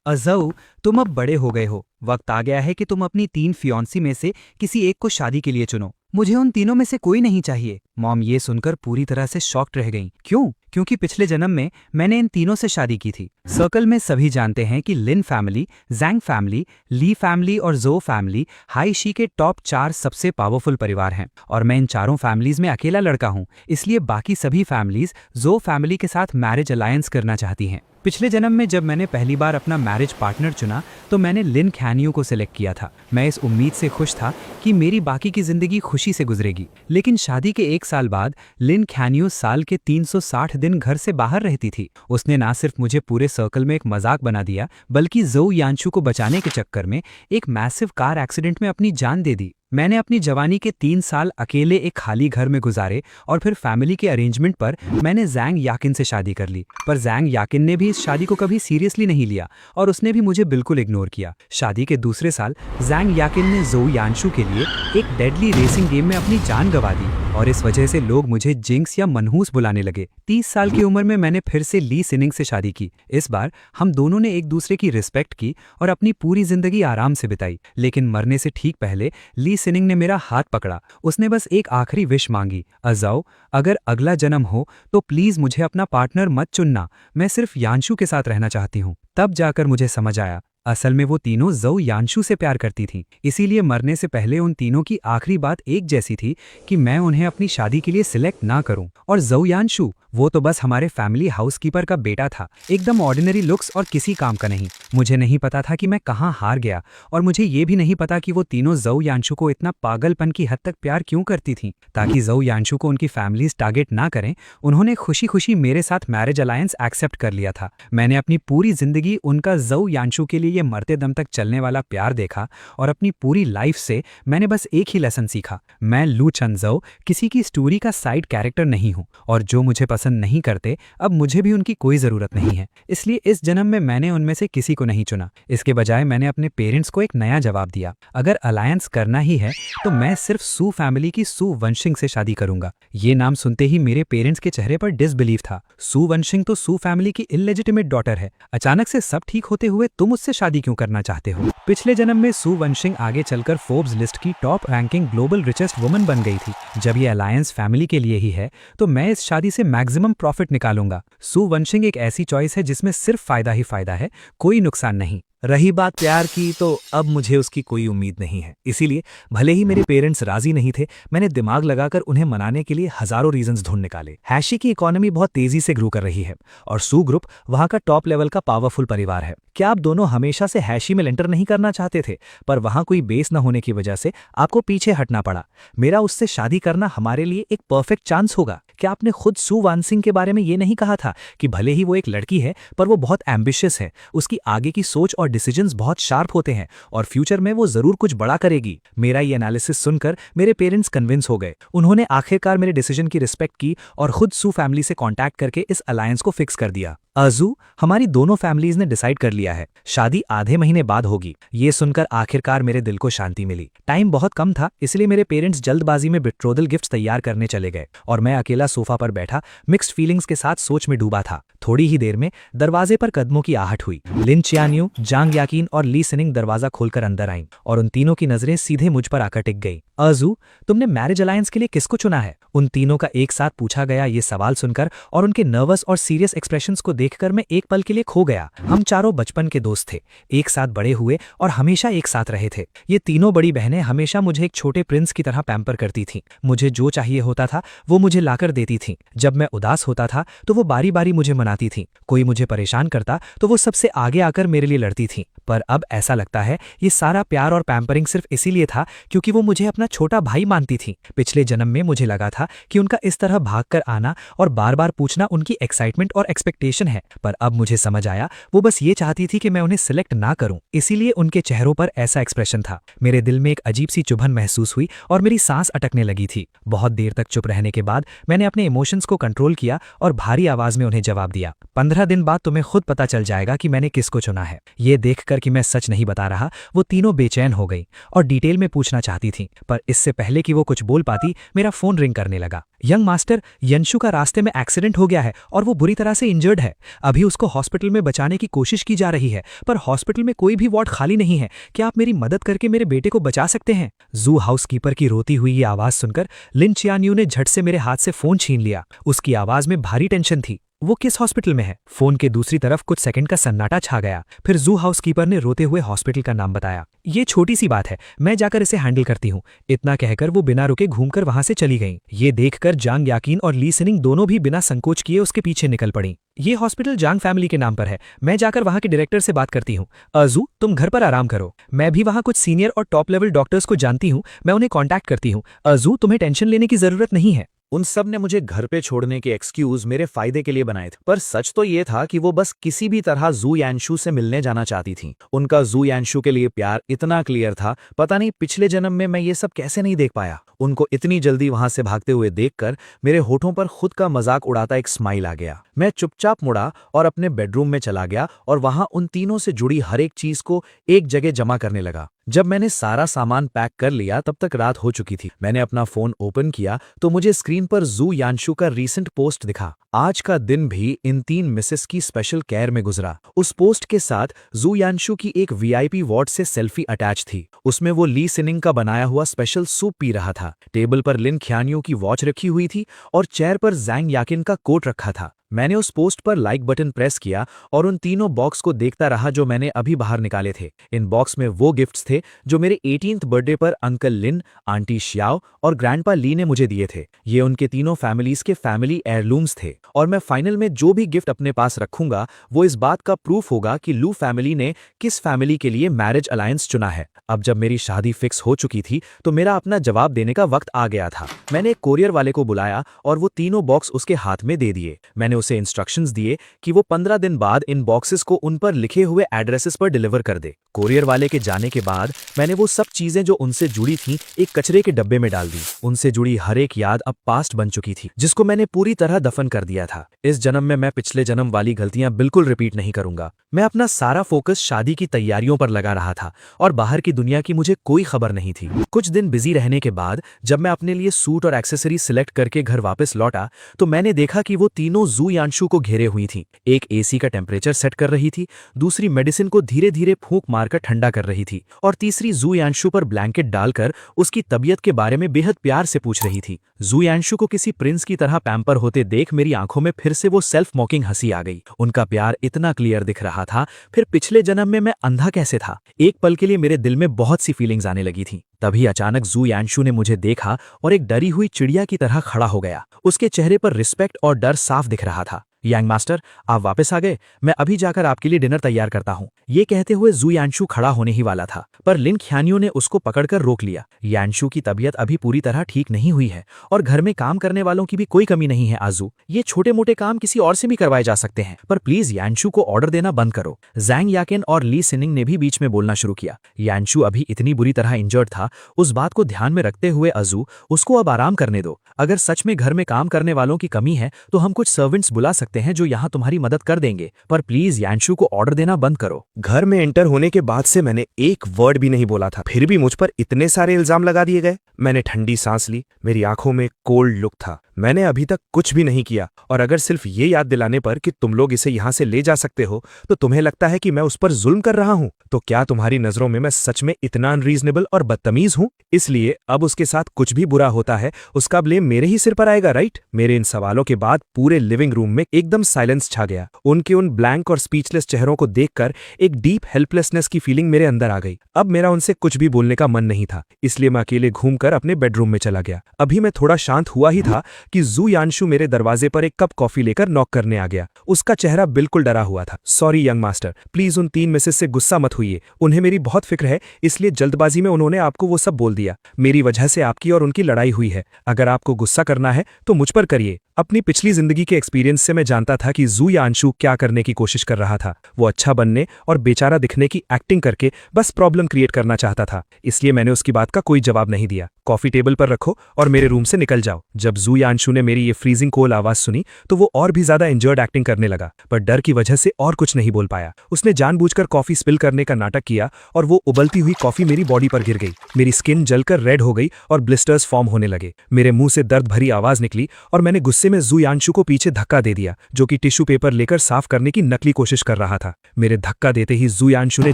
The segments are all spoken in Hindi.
अज़ऊ, तुम अब बड़े हो गए हो। वक्त आ गया है कि तुम अपनी 3 फियांसी में से किसी एक को शादी के लिए चुनो। मुझे उन तीनों में से कोई नहीं चाहिए। मॉम ये सुनकर पूरी तरह से शॉक्ड रह गईं। क्यों? क्योंकि पिछले जन्म में मैंने इन तीनों से शादी की थी। सर्कल में सभी जानते हैं कि लिन फैमिली, जैंग फैमिली, ली फैमिली और जो फैमिली हाईशी के टॉप 4 सबसे पावरफुल परिवार हैं और मैं इन चारों फैमिलीज में अकेला लड़का हूँ। इसलिए बाकी सभी फैमिलीज जो फैमिली के साथ मैरिज अलायंस करना चाहती हैं। पिछले जन्म में जब मैंने पहली बार अपना मैरिज पार्टनर चुना तो मैंने लिन खैनियो को सिलेक्ट किया था। मैं इस उम्मीद से खुश था कि मेरी बाकी की जिंदगी खुशी से गुजरेगी। लेकिन शादी के 1 साल बाद लिन खैनियो साल के 360 दिन घर से बाहर रहती थी। उसने ना सिर्फ मुझे पूरे सर्कल में एक मजाक बना दिया, बल्कि जोउ यानशू को बचाने के चक्कर में एक मैसिव कार एक्सीडेंट में अपनी जान दे दी। मैंने अपनी जवानी के 3 साल अकेले एक खाली घर में गुजारे और फिर फैमिली के अरेंजमेंट पर मैंने जैंग याकिन से शादी कर ली। पर जैंग याकिन ने भी इस शादी को कभी सीरियसली नहीं लिया और उसने भी मुझे बिल्कुल इग्नोर किया। शादी के दूसरे साल जैंग याकिन ने जोउ यानशू के लिए एक डेडली रेसिंग गेम में अपनी जान गंवा दी और इस वजह से लोग मुझे जिंक्स या मनहूस बुलाने लगे। 30 साल की उम्र में मैंने फिर से ली सिनिंग से शादी की। इस बार हम दोनों ने एक दूसरे की रिस्पेक्ट की और अपनी पूरी जिंदगी आराम से बिताई। लेकिन मरने से ठीक पहले ली सिनिंग ने मेरा हाथ पकड़ा। उसने बस एक आखिरी विश मांगी, अज़ऊ, अगर अगला जन्म हो तो प्लीज मुझे अपना पार्टनर मत चुनना। मैं सिर्फ यानशू के साथ रहना चाहती हूँ। तब जाकर मुझे समझ आया, असल में वो तीनों जोउ यानशू से प्यार करती थीं। इसीलिए मरने से पहले उन तीनों की आखिरी बात एक जैसी थी कि मैं उन्हें अपनी शादी के लिए सिलेक्ट ना करूं। और जोउ यानशू, वो तो बस हमारे फैमिली हाउसकीपर का बेटा था, एकदम ऑर्डिनरी लुक्स और किसी काम का नहीं। मुझे नहीं पता था कि मैं कहाँ हार गया और मुझे ये भी नहीं पता कि वो तीनों जोउ यानशू को इतना पागलपन की हद तक प्यार क्यों करती थीं। ताकि जोउ यानशू को उनकी फैमिलीज टारगेट ना करें, उन्होंने खुशी खुशी मेरे साथ मैरिज अलायंस एक्सेप्ट कर लिया था। मैंने अपनी पूरी जिंदगी उनका जोउ यानशू के लिए ये मरते दम तक चलने वाला प्यार देखा और अपनी पूरी लाइफ से मैंने बस एक ही लेसन सीखा, मैं लू चनजोउ किसी की स्टोरी का साइड कैरेक्टर नहीं हूँ और जो मुझे पसंद नहीं करते अब मुझे भी उनकी कोई जरूरत नहीं है। इसलिए इस जन्म में मैंने उनमें से किसी को नहीं चुना। इसके बजाय मैंने अपने पेरेंट्स को एक नया जवाब दिया, अगर अलायंस करना ही है तो मैं सिर्फ सू फैमिली की सू वंशिंग से शादी करूंगा। ये नाम सुनते ही मेरे पेरेंट्स के चेहरे पर डिसबिलीव था। सू वंशिंग तो सू फैमिली की इलेजिटिमेट डॉटर है। अचानक से सब ठीक होते हुए तुम उससे शादी क्यों करना चाहते हो? पिछले जन्म में सू वंशिंग आगे चलकर फोर्ब्स लिस्ट की top ranking global richest woman बन गई थी। जब ये अलायंस फैमिली के लिए ही है तो मैं इस शादी से मैक्सिमम प्रॉफिट निकालूंगा। सू वंशिंग एक ऐसी चॉइस है जिसमें सिर्फ फायदा ही फायदा है, कोई नुकसान नहीं। रही बात प्यार की, तो अब मुझे उसकी कोई उम्मीद नहीं है। इसीलिए भले ही मेरे पेरेंट्स राजी नहीं थे, मैंने दिमाग लगाकर उन्हें मनाने के लिए हजारों रीजंस ढूंढ निकाले। हैशी की इकोनॉमी बहुत तेजी से ग्रो कर रही है और सू ग्रुप वहां का टॉप लेवल का पावरफुल परिवार है। क्या आप दोनों हमेशा से हैशी में एंटर नहीं करना चाहते थे, पर वहां कोई बेस न होने की वजह से आपको पीछे हटना पड़ा? मेरा उससे शादी करना हमारे लिए एक परफेक्ट चांस होगा। क्या आपने खुद सू वानसिंग के बारे में ये नहीं कहा था कि भले ही वो एक लड़की है पर वो बहुत एम्बिशियस है, उसकी आगे की सोच और डिसीजंस बहुत शार्प होते हैं और फ्यूचर में वो जरूर कुछ बड़ा करेगी? मेरा ये एनालिसिस सुनकर मेरे पेरेंट्स कन्विंस हो गए। उन्होंने आखिरकार मेरे डिसीजन की रिस्पेक्ट की और खुद सू फैमिली से कांटेक्ट करके इस अलायंस को फिक्स कर दिया। अज़ू, हमारी दोनों फैमिलीज ने डिसाइड कर लिया है, शादी आधे महीने बाद होगी। ये सुनकर आखिरकार मेरे दिल को शांति मिली। टाइम बहुत कम था, इसलिए मेरे पेरेंट्स जल्दबाजी में बिट्रोदल गिफ्ट्स तैयार करने चले गए और मैं अकेला सोफा पर बैठा मिक्स्ड फीलिंग्स के साथ सोच में डूबा था। थोड़ी ही देर में दरवाजे पर कदमों की आहट हुई। लिन चियान्यू, जांग याकिन और ली सिनिंग दरवाजा खोलकर अंदर आईं और उन तीनों की नजरें सीधे मुझ पर आकर टिक गई। अज़ू, तुमने मैरिज अलायंस के लिए किसको चुना है? उन तीनों का एक साथ पूछा गया ये सवाल सुनकर और उनके नर्वस और सीरियस एक्सप्रेशंस को देखकर मैं एक पल के लिए खो गया। हम चारों बचपन के दोस्त थे, एक साथ बड़े हुए और हमेशा एक साथ रहे थे। ये तीनों बड़ी बहनें हमेशा मुझे एक छोटे प्रिंस की तरह पैम्पर करती थीं। मुझे जो चाहिए होता था वो मुझे लाकर देती थीं। जब मैं उदास होता था तो वो बारी बारी मुझे मनाती थीं। कोई मुझे परेशान करता तो वो सबसे आगे आकर मेरे लिए लड़ती थीं। पर अब ऐसा लगता है ये सारा प्यार और पैम्परिंग सिर्फ इसीलिए था क्योंकि वो मुझे अपना छोटा भाई मानती थीं। पिछले जन्म में मुझे लगा था कि उनका इस तरह भागकर आना और बार बार पूछना उनकी एक्साइटमेंट और एक्सपेक्टेशन है, पर अब मुझे समझ आया वो बस ये चाहती थी कि मैं उन्हें सिलेक्ट ना करूं। इसीलिए उनके चेहरों पर ऐसा एक्सप्रेशन था। मेरे दिल में एक अजीब सी चुभन महसूस हुई और मेरी सांस अटकने लगी थी। बहुत देर तक चुप रहने के बाद मैंने अपने इमोशंस को कंट्रोल किया और भारी आवाज में उन्हें जवाब दिया, 15 दिन बाद तुम्हें खुद पता चल जाएगा कि मैंने किसको चुना है। ये देखकर कि मैं सच नहीं बता रहा, वो तीनों बेचैन हो गई और डिटेल में पूछना चाहती थी, पर इससे पहले कि वो कुछ बोल पाती मेरा फोन रिंग करने लगा। यंग मास्टर, यंशु का रास्ते में एक्सीडेंट हो गया है और वो बुरी तरह से इंजर्ड है। अभी उसको हॉस्पिटल में बचाने की कोशिश की जा रही है, पर हॉस्पिटल में कोई भी वार्ड खाली नहीं है। क्या आप मेरी मदद करके मेरे बेटे को बचा सकते हैं? जू हाउसकीपर की रोती हुई ये आवाज सुनकर लिन चियान्यू ने झट से मेरे हाथ से फोन छीन लिया। उसकी आवाज में भारी टेंशन थी। वो किस हॉस्पिटल में है? फोन के दूसरी तरफ कुछ सेकंड का सन्नाटा छा गया। फिर जू हाउसकीपर ने रोते हुए हॉस्पिटल का नाम बताया। ये छोटी सी बात है, मैं जाकर इसे हैंडल करती हूँ। इतना कहकर वो बिना रुके घूमकर वहां से चली गईं। ये देखकर जांग याकीन और ली सिनिंग दोनों भी बिना संकोच किए उसके पीछे निकल पड़ी। ये हॉस्पिटल जांग फैमिली के नाम पर है। मैं जाकर वहां के डायरेक्टर से बात करती हूँ। अजू, तुम घर पर आराम करो। मैं भी वहां कुछ सीनियर और टॉप लेवल डॉक्टर्स को जानती हूँ, मैं उन्हें कॉन्टैक्ट करती हूँ। अजू, तुम्हें टेंशन लेने की जरूरत नहीं है। उन सब ने मुझे घर पे छोड़ने के एक्सक्यूज मेरे फायदे के लिए बनाए थे, पर सच तो ये था कि वो बस किसी भी तरह जू यानशु से मिलने जाना चाहती थी। उनका जू यानशु के लिए प्यार इतना क्लियर था, पता नहीं पिछले जन्म में मैं ये सब कैसे नहीं देख पाया। उनको इतनी जल्दी वहां से भागते हुए देखकर मेरे होठों पर खुद का मजाक उड़ाता एक स्माइल आ गया। मैं चुपचाप मुड़ा और अपने बेडरूम में चला गया और वहां उन तीनों से जुड़ी हर एक चीज को एक जगह जमा करने लगा। जब मैंने सारा सामान पैक कर लिया तब तक रात हो चुकी थी। मैंने अपना फोन ओपन किया तो मुझे स्क्रीन पर जू यानशु का रीसेंट पोस्ट दिखा। आज का दिन भी इन तीन मिसेस की स्पेशल केयर में गुजरा। उस पोस्ट के साथ जू यानशु की एक वीआईपी वार्ड से सेल्फी अटैच थी। उसमें वो ली सिनिंग का बनाया हुआ स्पेशल सूप पी रहा था। टेबल पर लिन ख्यानियों की वॉच रखी हुई थी और चेयर पर जैंग याकिन का कोट रखा था। मैंने उस पोस्ट पर लाइक बटन प्रेस किया और उन तीनों बॉक्स को देखता रहा जो मैंने अभी बाहर निकाले थे। इन बॉक्स में वो गिफ्ट्स थे जो मेरे 18th बर्थडे पर अंकल लिन, आंटी श्याओ और ग्रैंडपा ली ने मुझे दिए थे। ये उनके तीनों फैमिलीज के फैमिली एयरलूम्स थे और मैं फाइनल में जो भी गिफ्ट अपने पास रखूंगा वो इस बात का प्रूफ होगा कि लू फैमिली ने किस फैमिली के लिए मैरिज अलायंस चुना है। अब जब मेरी शादी फिक्स हो चुकी थी तो मेरा अपना जवाब देने का वक्त आ गया था। मैंने एक कोरियर वाले को बुलाया और वो तीनों बॉक्स उसके हाथ में दे दिए। मैंने उसे इंस्ट्रक्शंस दिए कि वो 15 दिन बाद इन बॉक्सेस को उन पर लिखे हुए एड्रेसेस पर डिलीवर कर दे। कोरियर वाले के जाने के बाद मैंने वो सब चीजें जो उनसे जुड़ी थीं एक कचरे के डब्बे में डाल दी। उनसे जुड़ी हर एक याद अब पास्ट बन चुकी थी, जिसको मैंने पूरी तरह दफन कर दिया था। इस जन्म में मैं पिछले जन्म वाली गलतियां बिल्कुल रिपीट नहीं करूंगा। मैं अपना सारा फोकस शादी की तैयारियों पर लगा रहा था और बाहर की दुनिया की मुझे कोई खबर नहीं थी। कुछ दिन बिजी रहने के बाद जब मैं अपने लिए सूट और एक्सेसरी सिलेक्ट करके घर वापस लौटा तो मैंने देखा कि वो तीनों जू यानशु को घेरे हुई थी। एक एसी का टेम्परेचर सेट कर रही थी, दूसरी मेडिसिन को धीरे धीरे फूंक मारकर ठंडा कर रही थी और तीसरी जू यानशु पर ब्लैंकेट डालकर उसकी तबीयत के बारे में बेहद प्यार से पूछ रही थी। जू यानशु को किसी प्रिंस की तरह पैम्पर होते देख मेरी आंखों में फिर से वो सेल्फ मॉकिंग हंसी आ गई। उनका प्यार इतना क्लियर दिख रहा था, फिर पिछले जन्म में मैं अंधा कैसे था? एक पल के लिए मेरे दिल में बहुत सी फीलिंग्स आने लगी थी। तभी अचानक जू यानशु ने मुझे देखा और एक डरी हुई चिड़िया की तरह खड़ा हो गया। उसके चेहरे पर रिस्पेक्ट और डर साफ दिख रहा था। यांग मास्टर, आप वापस आ गए। मैं अभी जाकर आपके लिए डिनर तैयार करता हूँ। ये कहते हुए जू यानशु खड़ा होने ही वाला था, पर लिन ख्यानियों ने उसको पकड़कर रोक लिया। यानशु की तबीयत अभी पूरी तरह ठीक नहीं हुई है और घर में काम करने वालों की भी कोई कमी नहीं है। आजू, ये छोटे मोटे काम किसी और से भी करवाए जा सकते हैं, पर प्लीज यानशु को ऑर्डर देना बंद करो। जैंग याकिन और ली सिनिंग ने भी बीच में बोलना शुरू किया। यानशु अभी इतनी बुरी तरह इंजर्ड था, उस बात को ध्यान में रखते हुए अजू, उसको अब आराम करने दो। अगर सच में घर में काम करने वालों की कमी है तो हम कुछ सर्वेंट्स बुला सकते हैं जो यहाँ तुम्हारी मदद कर देंगे, पर प्लीज यानशु को ऑर्डर देना बंद करो। घर में एंटर होने के बाद से मैंने एक वर्ड भी नहीं बोला था, फिर भी मुझ पर इतने सारे इल्जाम लगा दिए गए। मैंने ठंडी सांस ली, मेरी आंखों में कोल्ड लुक था। मैंने अभी तक कुछ भी नहीं किया और अगर सिर्फ ये याद दिलाने पर कि तुम लोग इसे यहाँ से ले जा सकते हो तो तुम्हें लगता है कि मैं उस पर जुल्म कर रहा हूँ, तो क्या तुम्हारी नजरों में मैं सच में इतना अनरीजनेबल और बदतमीज हूँ? इसलिए अब उसके साथ कुछ भी बुरा होता है उसका ब्लेम मेरे ही सिर पर आएगा, राइट? मेरे इन सवालों के बाद पूरे लिविंग रूम में एकदम साइलेंस छा गया। उनके उन ब्लैंक और स्पीचलेस चेहरों को देखकर एक डीप हेल्पलेसनेस की फीलिंग मेरे अंदर आ गई। अब मेरा उनसे कुछ भी बोलने का मन नहीं था, इसलिए मैं अकेले घूमकर अपने बेडरूम में चला गया। अभी मैं थोड़ा शांत हुआ ही था कि जू यानशु मेरे दरवाजे पर एक कप कॉफी लेकर नॉक करने आ गया। उसका चेहरा बिल्कुल डरा हुआ था। सॉरी यंग मास्टर, प्लीज उन 3 मिसेस से गुस्सा मत होइए। उन्हें मेरी बहुत फिक्र है, इसलिए जल्दबाजी में उन्होंने आपको वो सब बोल दिया। मेरी वजह से आपकी और उनकी लड़ाई हुई है। अगर आपको गुस्सा करना है तो मुझ पर करिए। अपनी पिछली जिंदगी के एक्सपीरियंस से मैं जानता था कि जू यानशु क्या करने की कोशिश कर रहा था। वो अच्छा बनने और बेचारा दिखने की एक्टिंग करके बस प्रॉब्लम क्रिएट करना चाहता था, इसलिए मैंने उसकी बात का कोई जवाब नहीं दिया। कॉफी टेबल पर रखो और मेरे रूम से निकल जाओ। जब जू यानशू ने मेरी ये फ्रीजिंग कोल आवाज सुनी तो वो और भी ज्यादा इंजर्ड एक्टिंग करने लगा, पर डर की वजह से और कुछ नहीं बोल पाया। उसने जानबूझकर कॉफी स्पिल करने का नाटक किया और वो उबलती हुई कॉफी मेरी बॉडी पर गिर गई। मेरी स्किन जलकर रेड हो गई और ब्लिस्टर्स फॉर्म होने लगे। मेरे मुंह से दर्द भरी आवाज निकली और मैंने गुस्से में जू यानशू को पीछे धक्का दे दिया, जो कि टिश्यू पेपर लेकर साफ करने की नकली कोशिश कर रहा था। मेरे धक्का देते ही जू यानशू ने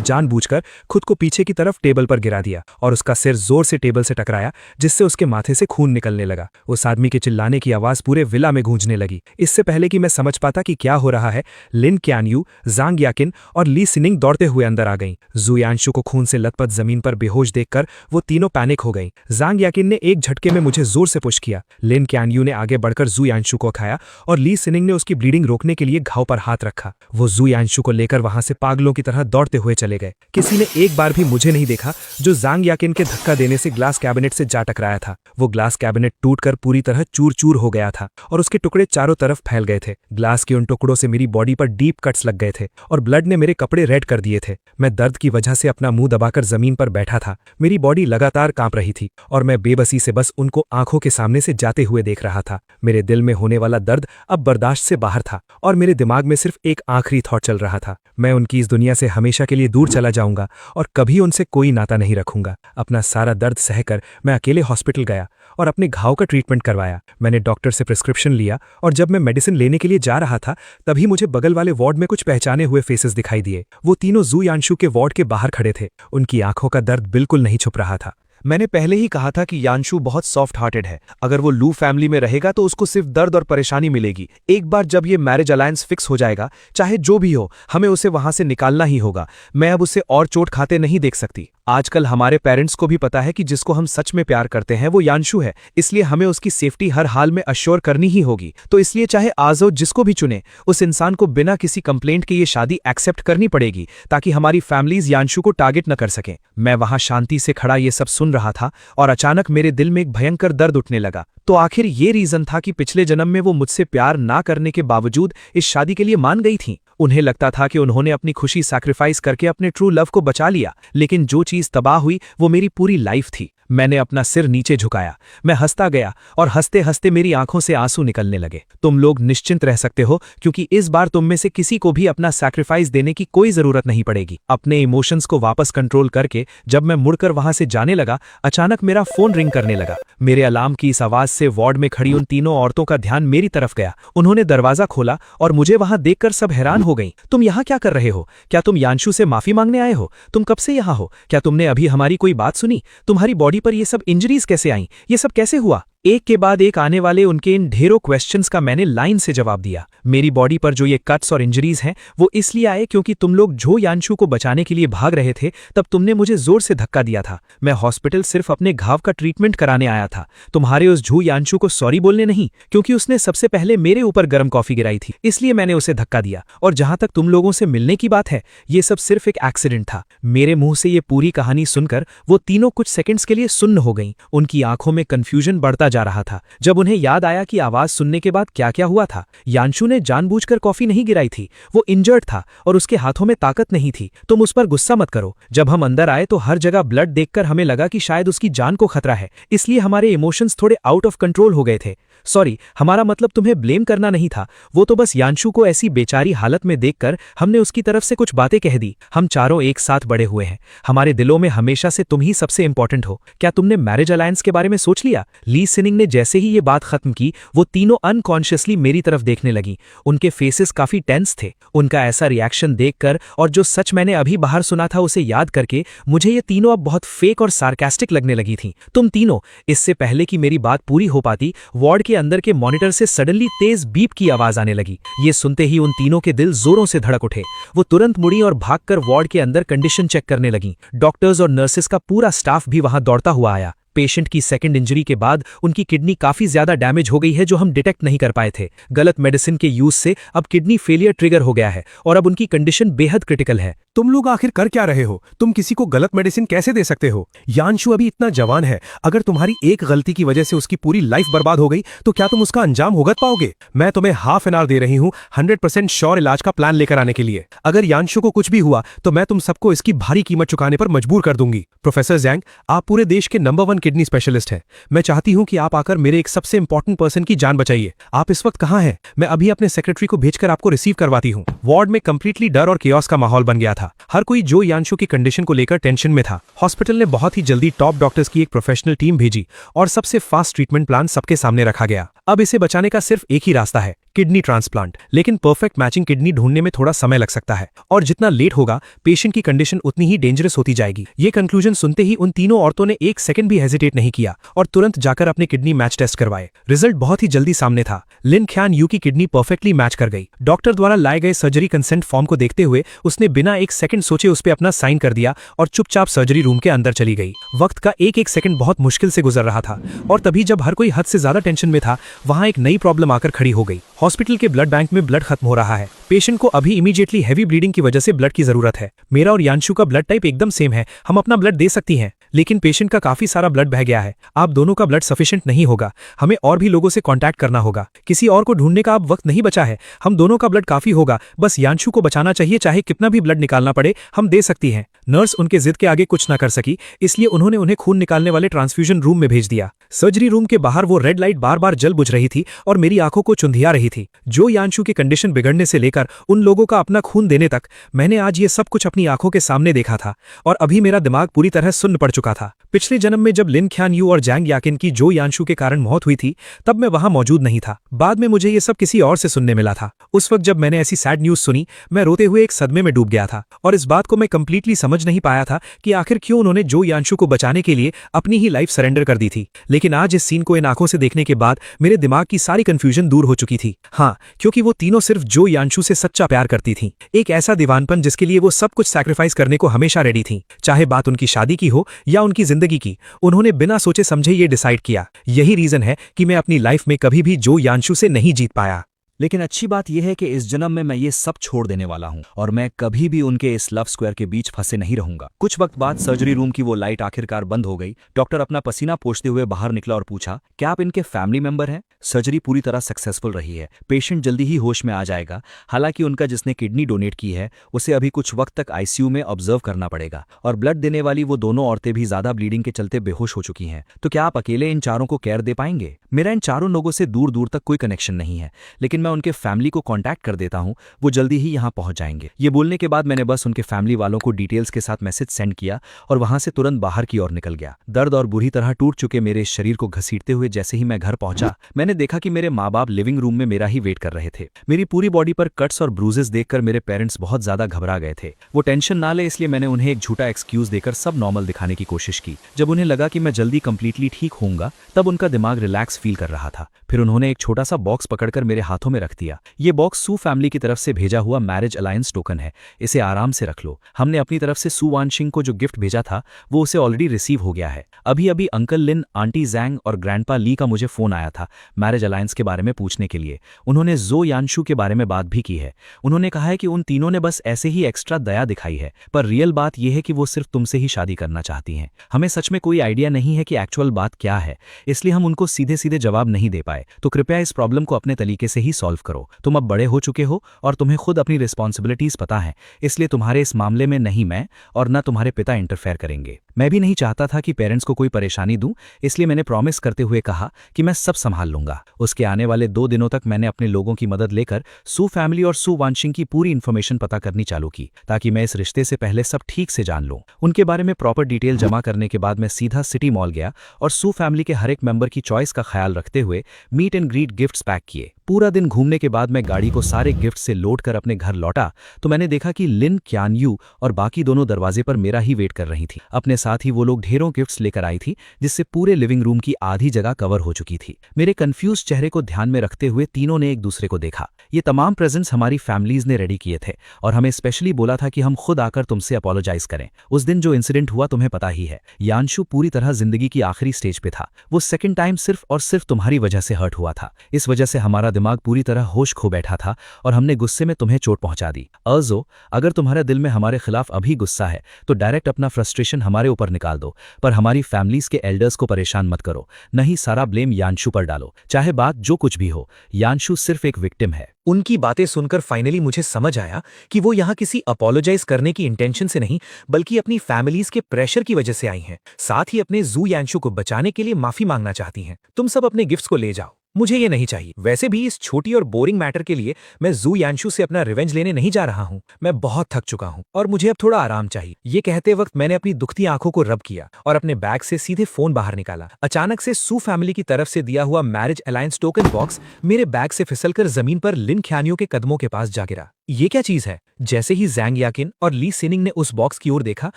जानबूझकर खुद को पीछे की तरफ टेबल पर गिरा दिया और उसका सिर जोर से टेबल से टकराया, जिससे उसके माथे से खून निकलने लगा। उस आदमी के चिल्लाने की आवाज पूरे विला में गूंजने लगी। इससे पहले कि मैं समझ पाता कि क्या हो रहा है, लिन क्यानयू, जांग याकिन और ली सिनिंग दौड़ते हुए अंदर आ गईं। जू यानशू को खून से लथपथ जमीन पर बेहोश देखकर वो तीनों पैनिक हो गईं। जांग याकिन ने एक झटके में मुझे जोर से पुश किया। लिन क्यानयू ने आगे बढ़कर जू यानशू को खाया और ली सिनिंग ने उसकी ब्लीडिंग रोकने के लिए घाव पर हाथ रखा। वो जू यानशू को लेकर वहां से पागलों की तरह दौड़ते हुए चले गए। किसी ने एक बार भी मुझे नहीं देखा जो जांग याकिन के धक्का देने से ग्लास कैबिनेट से जा टकराया था। वो ग्लास कैबिनेट टूटकर पूरी तरह चूर चूर हो गया था और उसके टुकड़े चारों तरफ फैल गए थे। ग्लास के उन टुकड़ों से मेरी बॉडी पर डीप कट्स लग गए थे और ब्लड ने मेरे कपड़े रेड कर दिए थे। मैं दर्द की वजह से अपना मुंह दबाकर जमीन पर बैठा था। मेरी बॉडी लगातार कांप रही थी और मैं बेबसी से बस उनको आंखों के सामने से जाते हुए देख रहा था। मेरे दिल में होने वाला दर्द अब बर्दाश्त से बाहर था और मेरे दिमाग में सिर्फ एक आखिरी थॉट चल रहा था, मैं उनकी इस दुनिया से हमेशा के लिए दूर चला जाऊंगा और कभी उनसे कोई नाता नहीं रखूंगा। अपना सारा दर्द सहकर मैं अकेले हॉस्पिटल गया और अपने घाव का ट्रीटमेंट करवाया। मैंने डॉक्टर से प्रिस्क्रिप्शन लिया और जब मैं मेडिसिन लेने के लिए जा रहा था तभी मुझे बगल वाले वार्ड में कुछ पहचाने हुए फेसेस दिखाई दिए। वो तीनों जू यानशू के वार्ड के बाहर खड़े थे। उनकी आंखों का दर्द बिल्कुल नहीं छुप रहा था। मैंने पहले ही कहा था कि यानशू बहुत सॉफ्ट हार्टेड है। अगर वो लू फैमिली में रहेगा तो उसको सिर्फ दर्द और परेशानी मिलेगी। एक बार जब ये मैरिज अलायंस फिक्स हो जाएगा, चाहे जो भी हो, हमें उसे वहां से निकालना ही होगा। मैं अब उसे और चोट खाते नहीं देख सकती। आजकल हमारे पेरेंट्स को भी पता है कि जिसको हम सच में प्यार करते हैं वो यानशू है, इसलिए हमें उसकी सेफ्टी हर हाल में अश्योर करनी ही होगी। तो इसलिए चाहे आजो जिसको भी चुने, उस इंसान को बिना किसी कंप्लेंट के ये शादी एक्सेप्ट करनी पड़ेगी ताकि हमारी फैमिलीज यानशू को टारगेट न कर सकें। मैं वहां शांति से खड़ा ये सब सुन रहा था और अचानक मेरे दिल में एक भयंकर दर्द उठने लगा। तो आखिर ये रीजन था कि पिछले जन्म में वो मुझसे प्यार ना करने के बावजूद इस शादी के लिए मान गई थीं। उन्हें लगता था कि उन्होंने अपनी खुशी सैक्रिफाइस करके अपने ट्रू लव को बचा लिया, लेकिन जो चीज तबाह हुई वो मेरी पूरी लाइफ थी। मैंने अपना सिर नीचे झुकाया, मैं हंसता गया और हंसते हंसते मेरी आंखों से आंसू निकलने लगे। तुम लोग निश्चिंत रह सकते हो क्योंकि इस बार तुम में से किसी को भी अपना सैक्रिफाइस देने की कोई जरूरत नहीं पड़ेगी। अपने इमोशंस को वापस कंट्रोल करके जब मैं मुड़कर वहां से जाने लगा, अचानक मेरा फोन रिंग करने लगा। मेरे अलार्म की इस आवाज से वार्ड में खड़ी उन तीनों औरतों का ध्यान मेरी तरफ गया। उन्होंने दरवाजा खोला और मुझे वहां देखकर सब हैरान हो गईं। तुम यहाँ क्या कर रहे हो? क्या तुम यानशू से माफी मांगने आए हो? तुम कब से यहाँ हो? क्या तुमने अभी हमारी कोई बात सुनी? तुम्हारी बॉडी पर ये सब इंजरीज कैसे आईं? ये सब कैसे हुआ? एक के बाद एक आने वाले उनके इन ढेरों क्वेश्चंस का मैंने लाइन से जवाब दिया। मेरी बॉडी पर जो ये कट्स और इंजरीज हैं वो इसलिए आए क्योंकि तुम लोग झो यानशू को बचाने के लिए भाग रहे थे, तब तुमने मुझे जोर से धक्का दिया था। मैं हॉस्पिटल सिर्फ अपने घाव का ट्रीटमेंट कराने आया था, तुम्हारे उस झू यानशू को सॉरी बोलने नहीं, क्योंकि उसने सबसे पहले मेरे ऊपर गर्म कॉफी गिराई थी, इसलिए मैंने उसे धक्का दिया। और जहां तक तुम लोगों से मिलने की बात है, ये सब सिर्फ एक एक्सीडेंट था। मेरे मुंह से ये पूरी कहानी सुनकर वो तीनों कुछ सेकंड्स के लिए सुन्न हो गईं। उनकी आंखों में कंफ्यूजन बढ़ता जा रहा था। जब उन्हें याद आया कि आवाज सुनने के बाद क्या क्या हुआ था, यानशू ने जानबूझकर कॉफी नहीं गिराई थी, वो इंजर्ड था और उसके हाथों में ताकत नहीं थी। तुम उस पर गुस्सा मत करो। जब हम अंदर आए तो हर जगह ब्लड देखकर हमें लगा कि शायद उसकी जान को खतरा है, इसलिए हमारे इमोशंस थोड़े आउट ऑफ कंट्रोल हो गए थे। सॉरी, हमारा मतलब तुम्हें ब्लेम करना नहीं था। वो तो बस यानशू को ऐसी बेचारी हालत में देखकर हमने उसकी तरफ से कुछ बातें कह दी। हम चारों एक साथ बड़े हुए हैं, हमारे दिलों में हमेशा से तुम ही सबसे इंपॉर्टेंट हो। क्या तुमने मैरिज अलायंस के बारे में सोच लिया? ली सिनिंग ने जैसे ही ये बात खत्म की, वो तीनों अनकॉन्शियसली मेरी तरफ देखने लगी। उनके फेसेस काफी टेंस थे। उनका ऐसा रिएक्शन देखकर और जो सच मैंने अभी बाहर सुना था उसे याद करके मुझे ये तीनों अब बहुत फेक और सार्कास्टिक लगने लगी थी। तुम तीनों, इससे पहले कि मेरी बात पूरी हो पाती, वार्ड के अंदर के मॉनिटर से सडनली तेज बीप की आवाज आने लगी। ये सुनते ही उन तीनों के दिल जोरों से धड़क उठे। वो तुरंत मुड़ी और भागकर वार्ड के अंदर कंडीशन चेक करने लगी। डॉक्टर्स और नर्सेस का पूरा स्टाफ भी वहां दौड़ता हुआ आया। पेशेंट की सेकंड इंजरी के बाद उनकी किडनी काफी ज्यादा डैमेज हो गई है, जो हम डिटेक्ट नहीं कर पाए थे। गलत मेडिसिन के यूज से अब किडनी फेलियर ट्रिगर हो गया है और अब उनकी कंडीशन बेहद क्रिटिकल है। तुम लोग आखिर कर क्या रहे हो? तुम किसी को गलत मेडिसिन कैसे दे सकते हो? यानशु अभी इतना जवान है, अगर तुम्हारी एक गलती की वजह से उसकी पूरी लाइफ बर्बाद हो गई तो क्या तुम उसका अंजाम भुगत पाओगे? मैं तुम्हें हाफ एन आवर दे रही हूँ 100% श्योर इलाज का प्लान लेकर आने के लिए। अगर यानशु को कुछ भी हुआ तो मैं तुम सबको इसकी भारी कीमत चुकाने पर मजबूर कर दूंगी। प्रोफेसर जैंग, आप पूरे देश के नंबर 1 किडनी स्पेशलिस्ट हैं। मैं चाहती हूँ कि आप आकर मेरे एक सबसे इंपॉर्टेंट पर्सन की जान बचाइए। आप इस वक्त कहाँ हैं? मैं अभी अपने सेक्रेटरी को भेजकर आपको रिसीव करवाती हूँ। वार्ड में कंप्लीटली डर और केओस का माहौल बन गया था। हर कोई जो यानशु की कंडीशन को लेकर टेंशन में था। हॉस्पिटल ने बहुत ही जल्दी टॉप डॉक्टर्स की एक प्रोफेशनल टीम भेजी और सबसे फास्ट ट्रीटमेंट प्लान सबके सामने रखा गया। अब इसे बचाने का सिर्फ एक ही रास्ता है, किडनी ट्रांसप्लांट। लेकिन परफेक्ट मैचिंग किडनी ढूंढने में थोड़ा समय लग सकता है और जितना लेट होगा पेशेंट की कंडीशन उतनी ही डेंजरस होती जाएगी। ये कंक्लूजन सुनते ही उन तीनों औरतों ने एक सेकंड भी हेजिटेट नहीं किया और तुरंत जाकर अपने किडनी मैच टेस्ट करवाए। रिजल्ट बहुत ही जल्दी सामने था। लिन ख्यान यू की किडनी परफेक्टली मैच कर गई। डॉक्टर द्वारा लाए गए सर्जरी कंसेंट फॉर्म को देखते हुए उसने बिना एक सेकंड सोचे उस पर अपना साइन कर दिया और चुपचाप सर्जरी रूम के अंदर चली गई। वक्त का एक एक सेकंड बहुत मुश्किल से गुजर रहा था और तभी जब हर कोई हद से ज्यादा टेंशन में था, वहां एक नई प्रॉब्लम आकर खड़ी हो गई। हॉस्पिटल के ब्लड बैंक में ब्लड खत्म हो रहा है। पेशेंट को अभी इमीडिएटली हैवी ब्लीडिंग की वजह से ब्लड की जरूरत है। मेरा और यानशु का ब्लड टाइप एकदम सेम है, हम अपना ब्लड दे सकती हैं, लेकिन पेशेंट का काफी सारा ब्लड बह गया है। आप दोनों का ब्लड सफिशिएंट नहीं होगा, हमें और भी लोगों से कांटेक्ट करना होगा। किसी और को ढूंढने का अब वक्त नहीं बचा है। हम दोनों का ब्लड काफी होगा, बस यानशु को बचाना चाहिए, चाहे कितना भी ब्लड निकालना पड़े हम दे सकती हैं। नर्स उनके जिद के आगे कुछ न कर सकी, इसलिए उन्होंने उन्हें खून निकालने वाले ट्रांसफ्यूजन रूम में भेज दिया। सर्जरी रूम के बाहर वो रेड लाइट बार बार जल बुझ रही थी और मेरी आंखों को चुंधिया रही थी। जो यानशु की कंडीशन बिगड़ने से लेकर उन लोगों का अपना खून देने तक मैंने आज ये सब कुछ अपनी आंखों के सामने देखा था और अभी मेरा दिमाग पूरी तरह सुन्न पड़ चुका था। पिछले जन्म में जब लिन ख्यान यू और जैंग याकिन की जो यानशु के कारण मौत हुई थी तब मैं वहां मौजूद नहीं था। बाद में मुझे ये सब किसी और से सुनने मिला था। उस वक्त जब मैंने ऐसी सैड न्यूज सुनी, मैं रोते हुए एक सदमे में डूब गया था और इस बात को मैं कंप्लीटली समझ नहीं पाया था कि आखिर क्यों उन्होंने जो यानशु को बचाने के लिए अपनी ही लाइफ सरेंडर कर दी थी। लेकिन आज इस सीन को इन आंखों से देखने के बाद मेरे दिमाग की सारी कंफ्यूजन दूर हो चुकी थी। हाँ, क्योंकि वो तीनों सिर्फ जो यानशु से सच्चा प्यार करती थीं, एक ऐसा दीवानपन जिसके लिए वो सब कुछ सैक्रिफाइस करने को हमेशा रेडी थीं, चाहे बात उनकी शादी की हो या उनकी जिंदगी की। उन्होंने बिना सोचे समझे ये डिसाइड किया। यही रीजन है कि मैं अपनी लाइफ में कभी भी जो यानशु से नहीं जीत पाया। लेकिन अच्छी बात यह है कि इस जन्म में मैं ये सब छोड़ देने वाला हूँ और मैं कभी भी उनके इस लव स्क्वायर के बीच फंसे नहीं रहूंगा। कुछ वक्त बाद सर्जरी रूम की वो लाइट आखिरकार बंद हो गई। डॉक्टर अपना पसीना पोंछते हुए बाहर निकला और पूछा, क्या आप इनके फैमिली मेंबर हैं? सर्जरी पूरी तरह सक्सेसफुल रही है, पेशेंट जल्दी ही होश में आ जाएगा। हालांकि उनका जिसने किडनी डोनेट की है उसे अभी कुछ वक्त तक आईसीयू में ऑब्जर्व करना पड़ेगा और ब्लड देने वाली वो दोनों औरतें भी ज्यादा ब्लीडिंग के चलते बेहोश हो चुकी हैं। तो क्या आप अकेले इन चारों को केयर दे पाएंगे? मेरा इन चारों लोगों से दूर दूर तक कोई कनेक्शन नहीं है, लेकिन मैं उनके फैमिली को कांटेक्ट कर देता हूं, वो जल्दी ही यहां पहुंच जाएंगे। ये बोलने के बाद मैंने बस उनके फैमिली वालों को डिटेल्स के साथ मैसेज सेंड किया और वहां से तुरंत बाहर की ओर निकल गया। दर्द और बुरी तरह टूट चुके मेरे शरीर को घसीटते हुए जैसे ही मैं घर पहुंचा, मैंने देखा कि मेरे माँ बाप लिविंग रूम में मेरा ही वेट कर रहे थे। मेरी पूरी बॉडी पर कट्स और ब्रूजेस देखकर मेरे पेरेंट्स बहुत ज्यादा घबरा गए थे। वो टेंशन ना ले इसलिए मैंने उन्हें एक झूठा एक्सक्यूज देकर सब नॉर्मल दिखाने की कोशिश की। जब उन्हें लगा कि मैं जल्दी कंप्लीटली ठीक होऊंगा तब उनका दिमाग रिलैक्स फील कर रहा था। फिर उन्होंने एक छोटा सा बॉक्स पकड़कर मेरे हाथों में रख दिया। ये बॉक्स सू फैमिली की तरफ से भेजा हुआ मैरिज अलायंस टोकन है, इसे आराम से रख लो। हमने अपनी तरफ से सू वानशिंग को जो गिफ्ट भेजा था वो उसे ऑलरेडी रिसीव हो गया है। अभी अभी अंकल लिन, आंटी जैंग और ग्रैंडपा ली का मुझे फोन आया था मैरिज अलायंस के बारे में पूछने के लिए। उन्होंने जो यानशु के बारे में बात भी की है। उन्होंने कहा है कि उन तीनों ने बस ऐसे ही एक्स्ट्रा दया दिखाई है, पर रियल बात यह है कि वो सिर्फ तुमसे ही शादी करना चाहती हैं। हमें सच में कोई आइडिया नहीं है कि एक्चुअल बात क्या है, इसलिए हम उनको सीधे सीधे जवाब नहीं दे पाए। तो कृपया इस प्रॉब्लम को अपने तरीके से ही सॉल्व करो। तुम अब बड़े हो चुके हो और तुम्हें खुद अपनी रिस्पॉन्सिबिलिटीज पता है, इसलिए तुम्हारे इस मामले में नहीं मैं और न तुम्हारे पिता इंटरफेयर करेंगे। मैं भी नहीं चाहता था कि पेरेंट्स को कोई परेशानी दूं, इसलिए मैंने प्रॉमिस करते हुए कहा कि मैं सब संभाल लूंगा। उसके आने वाले 2 दिनों तक मैंने अपने लोगों की मदद लेकर सू फैमिली और सू वानशिंग की पूरी इन्फॉर्मेशन पता करनी चालू की, ताकि मैं इस रिश्ते से पहले सब ठीक से जान लूं। उनके बारे में प्रॉपर डिटेल जमा करने के बाद मैं सीधा सिटी मॉल गया और सू फैमिली के हर एक मेंबर की चॉइस का ख्याल रखते हुए meet and greet gifts pack किए। पूरा दिन घूमने के बाद मैं गाड़ी को सारे गिफ्ट से लोड कर अपने घर लौटा तो मैंने देखा कि लिन, क्यान यू और बाकी दोनों दरवाजे पर मेरा ही वेट कर रही थी। अपने साथ ही वो लोग ढेरों गिफ्ट्स लेकर आई थी, जिससे पूरे लिविंग रूम की आधी जगह कवर हो चुकी थी। मेरे कंफ्यूज चेहरे को ध्यान में रखते हुए तीनों ने एक दूसरे को देखा। ये तमाम प्रेजेंट्स हमारी फैमिलीज ने रेडी किए थे और हमें स्पेशली बोला था कि हम खुद आकर तुमसे अपोलोजाइज करें। उस दिन जो इंसिडेंट हुआ तुम्हें पता ही है। यानशु पूरी तरह जिंदगी की आखिरी स्टेज पे था। वो सेकंड टाइम सिर्फ और सिर्फ तुम्हारी वजह से हर्ट हुआ था। इस वजह से हमारा दिमाग पूरी तरह होश खो बैठा था और हमने गुस्से में तुम्हें चोट पहुंचा दी। अर्जो, अगर तुम्हारे दिल में हमारे खिलाफ अभी गुस्सा है तो डायरेक्ट अपना फ्रस्ट्रेशन हमारे ऊपर निकाल दो, पर हमारी फैमिलीज के एल्डर्स को परेशान मत करो। नहीं, सारा ब्लेम यानशु पर डालो। चाहे बात जो कुछ भी हो, यानशु सिर्फ एक विक्टिम है। उनकी बातें सुनकर फाइनली मुझे समझ आया कि वो यहाँ किसी अपोलोजाइज करने की इंटेंशन से नहीं, बल्कि अपनी फैमिलीज के प्रेशर की वजह से आई हैं। साथ ही अपने जू यानशु को बचाने के लिए माफी मांगना चाहती हैं। तुम सब अपने गिफ्ट्स को ले जाओ, मुझे ये नहीं चाहिए। वैसे भी इस छोटी और बोरिंग मैटर के लिए मैं जू यानशु से अपना रिवेंज लेने नहीं जा रहा हूँ। मैं बहुत थक चुका हूँ और मुझे अब थोड़ा आराम चाहिए। ये कहते वक्त मैंने अपनी दुखती आंखों को रब किया और अपने बैग से सीधे फोन बाहर निकाला। अचानक से सू फैमिली की तरफ से दिया हुआ मैरिज अलायंस टोकन बॉक्स मेरे बैग से फिसलकर जमीन पर लिन ख्यानियों के कदमों के पास जा गिरा। ये क्या चीज है? जैसे ही जैंग याकिन और ली सिनिंग ने उस बॉक्स की ओर देखा,